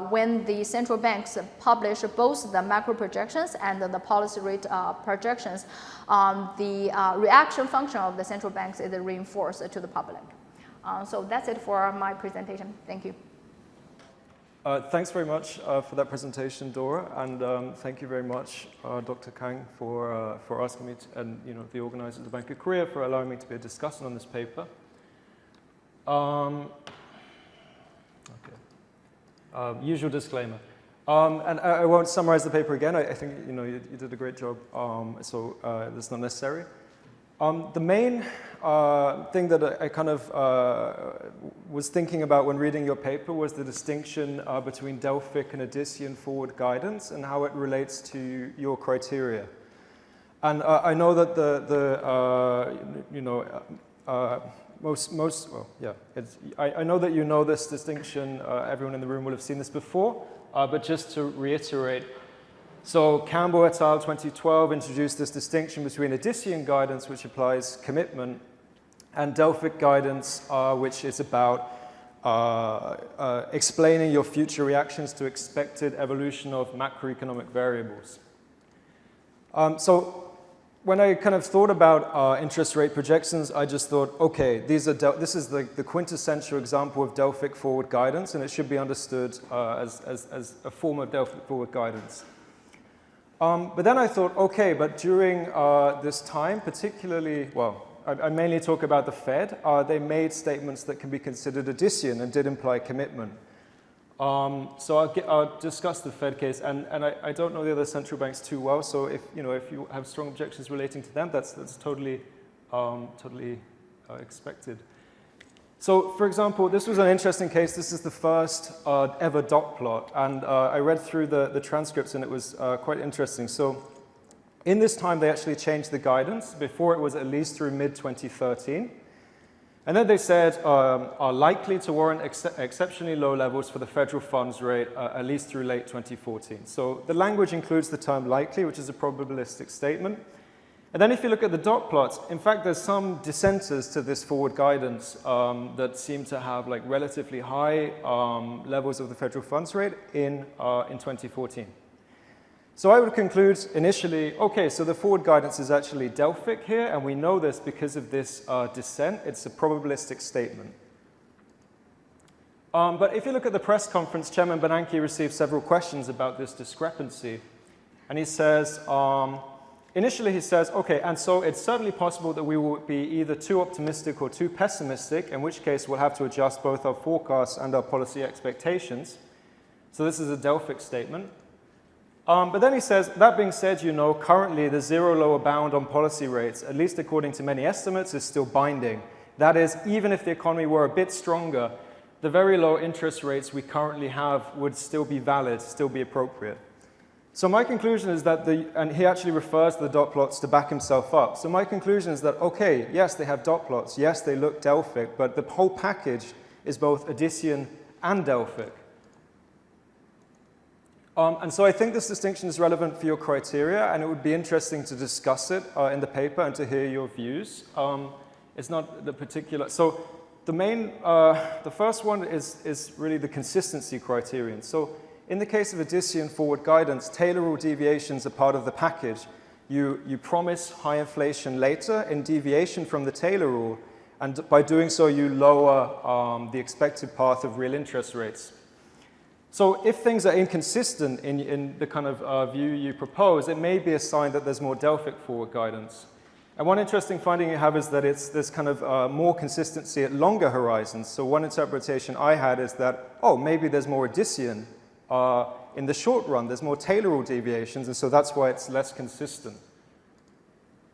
Speaker 6: when the central banks publish both the macro projections and the policy rate projections, the reaction function of the central banks is reinforced to the public. So that's it for my presentation. Thank you.
Speaker 8: Thanks very much for that presentation, Dora, and thank you very much, Dr. Kang, for asking me and the organizer of the Bank of Korea for allowing me to be a discussant on this paper. Usual disclaimer, and I won't summarize the paper again. I think you did a great job, so that's not necessary. The main thing that I kind of was thinking about when reading your paper was the distinction between Delphic and Odyssean forward guidance and how it relates to your criteria. And I know that I know that you know this distinction. Everyone in the room will have seen this before, but just to reiterate. So Campbell et al. 2012 introduced this distinction between Odyssean guidance, which applies commitment, and Delphic guidance, which is about explaining your future reactions to expected evolution of macroeconomic variables. So when I kind of thought about interest rate projections, I just thought, okay, this is the quintessential example of Delphic forward guidance, and it should be understood as a form of Delphic forward guidance. But then I thought, okay, but during this time, particularly, well, I mainly talk about the Fed, they made statements that can be considered Odyssean and did imply commitment. So I'll discuss the Fed case, and I don't know the other central banks too well, so if you have strong objections relating to them, that's totally expected. So, for example, this was an interesting case. This is the first ever dot plot, and I read through the transcripts, and it was quite interesting. So, in this time, they actually changed the guidance. Before, it was at least through mid-2013. And then they said are likely to warrant exceptionally low levels for the federal funds rate at least through late 2014. So the language includes the term likely, which is a probabilistic statement. And then if you look at the dot plots, in fact, there's some dissenters to this forward guidance that seem to have like relatively high levels of the federal funds rate in 2014. So I would conclude initially, okay, so the forward guidance is actually Delphic here, and we know this because of this dissent. It's a probabilistic statement. But if you look at the press conference, Chairman Bernanke received several questions about this discrepancy. And he says, initially he says, okay, and so it's certainly possible that we will be either too optimistic or too pessimistic, in which case we'll have to adjust both our forecasts and our policy expectations. So this is a Delphic statement. But then he says, that being said, you know, currently the zero lower bound on policy rates, at least according to many estimates, is still binding. That is, even if the economy were a bit stronger, the very low interest rates we currently have would still be valid, still be appropriate. So my conclusion is that and he actually refers to the dot plots to back himself up. So my conclusion is that, okay, yes, they have dot plots, yes, they look Delphic, but the whole package is both Odyssean and Delphic. And so I think this distinction is relevant for your criteria, and it would be interesting to discuss it in the paper and to hear your views. It's not the particular, so the main, the first one is really the consistency criterion. So in the case of Odyssean forward guidance, Taylor rule deviations are part of the package. You promise high inflation later in deviation from the Taylor rule, and by doing so you lower the expected path of real interest rates. So if things are inconsistent in the kind of view you propose, it may be a sign that there's more Delphic forward guidance. And one interesting finding you have is that there's kind of more consistency at longer horizons. So one interpretation I had is that, oh, maybe there's more addition in the short run. There's more Taylor deviations, and so that's why it's less consistent.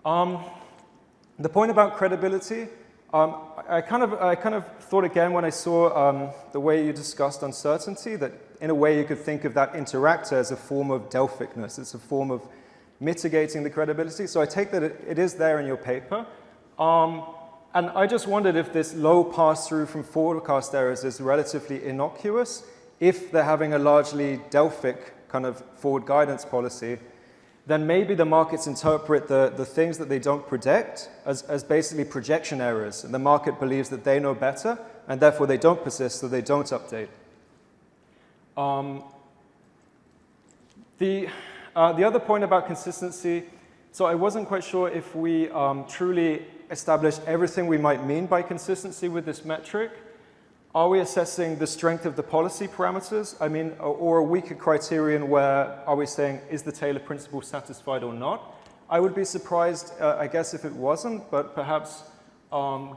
Speaker 8: The point about credibility, I kind of thought again when I saw the way you discussed uncertainty, that in a way you could think of that interactor as a form of Delphicness. It's a form of mitigating the credibility. So I take that it is there in your paper. And I just wondered if this low pass-through from forecast errors is relatively innocuous, if they're having a largely Delphic kind of forward guidance policy, then maybe the markets interpret the things that they don't predict as basically projection errors. And the market believes that they know better, and therefore they don't persist, so they don't update. The other point about consistency, so I wasn't quite sure if we truly established everything we might mean by consistency with this metric. Are we assessing the strength of the policy parameters? I mean, or a weaker criterion where are we saying, is the Taylor principle satisfied or not? I would be surprised, I guess, if it wasn't, but perhaps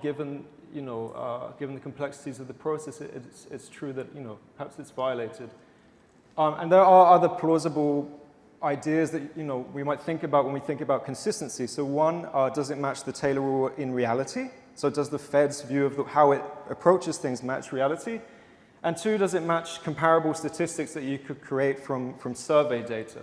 Speaker 8: given the complexities of the process, it's true that, perhaps it's violated. And there are other plausible ideas that, we might think about when we think about consistency. So one, does it match the Taylor rule in reality? So does the Fed's view of how it approaches things match reality? And two, does it match comparable statistics that you could create from survey data?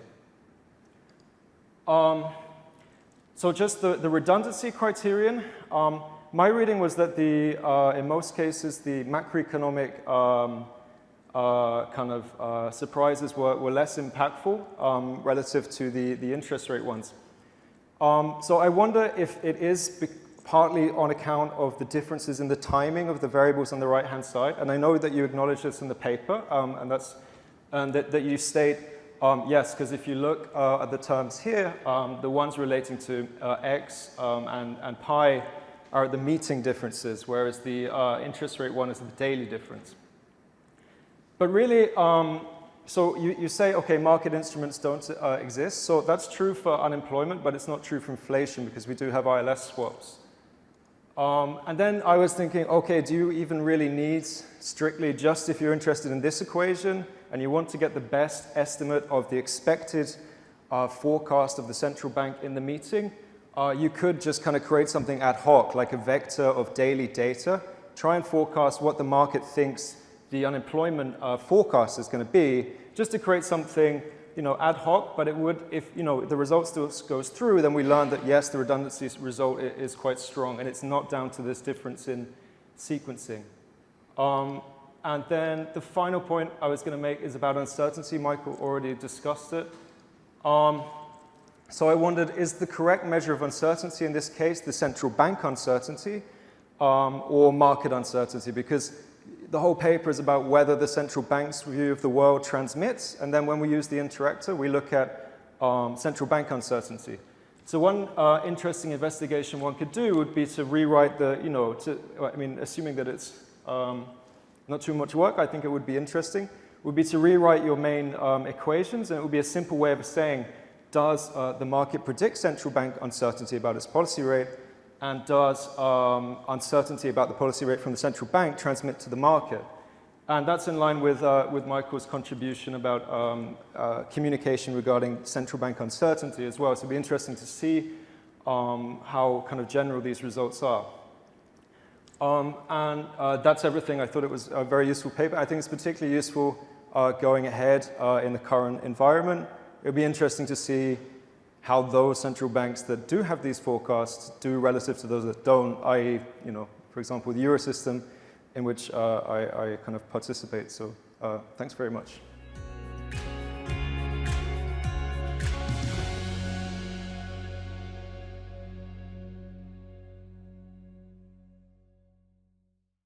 Speaker 8: So just the redundancy criterion, my reading was that in most cases, the macroeconomic surprises were less impactful relative to the interest rate ones. So I wonder if it is partly on account of the differences in the timing of the variables on the right-hand side. And I know that you acknowledge this in the paper, and that you state, yes, because if you look at the terms here, the ones relating to x and pi are the meeting differences, whereas the interest rate one is the daily difference. But really, so you say, okay, market instruments don't exist. So that's true for unemployment, but it's not true for inflation because we do have ILS swaps. And then I was thinking, okay, do you even really need strictly just if you're interested in this equation and you want to get the best estimate of the expected forecast of the central bank in the meeting, you could just kind of create something ad hoc, like a vector of daily data, try and forecast what the market thinks the unemployment forecast is going to be, just to create something ad hoc, but it would, if the result still goes through, then we learn that yes, the redundancy result is quite strong, and it's not down to this difference in sequencing. And then the final point I was going to make is about uncertainty. Michael already discussed it. So I wondered, is the correct measure of uncertainty in this case the central bank uncertainty or market uncertainty? Because the whole paper is about whether the central bank's view of the world transmits, and then when we use the interactor, we look at central bank uncertainty. So one interesting investigation one could do would be to rewrite the, assuming that it's not too much work, I think it would be interesting, would be to rewrite your main equations, and it would be a simple way of saying, does the market predict central bank uncertainty about its policy rate? And does uncertainty about the policy rate from the central bank transmit to the market? And that's in line with Michael's contribution about communication regarding central bank uncertainty as well. So it'll be interesting to see how kind of general these results are. And that's everything. I thought it was a very useful paper. I think it's particularly useful going ahead in the current environment. It'll be interesting to see how those central banks that do have these forecasts do relative to those that don't, i.e., for example, the Eurosystem, in which I kind of participate. So thanks very much.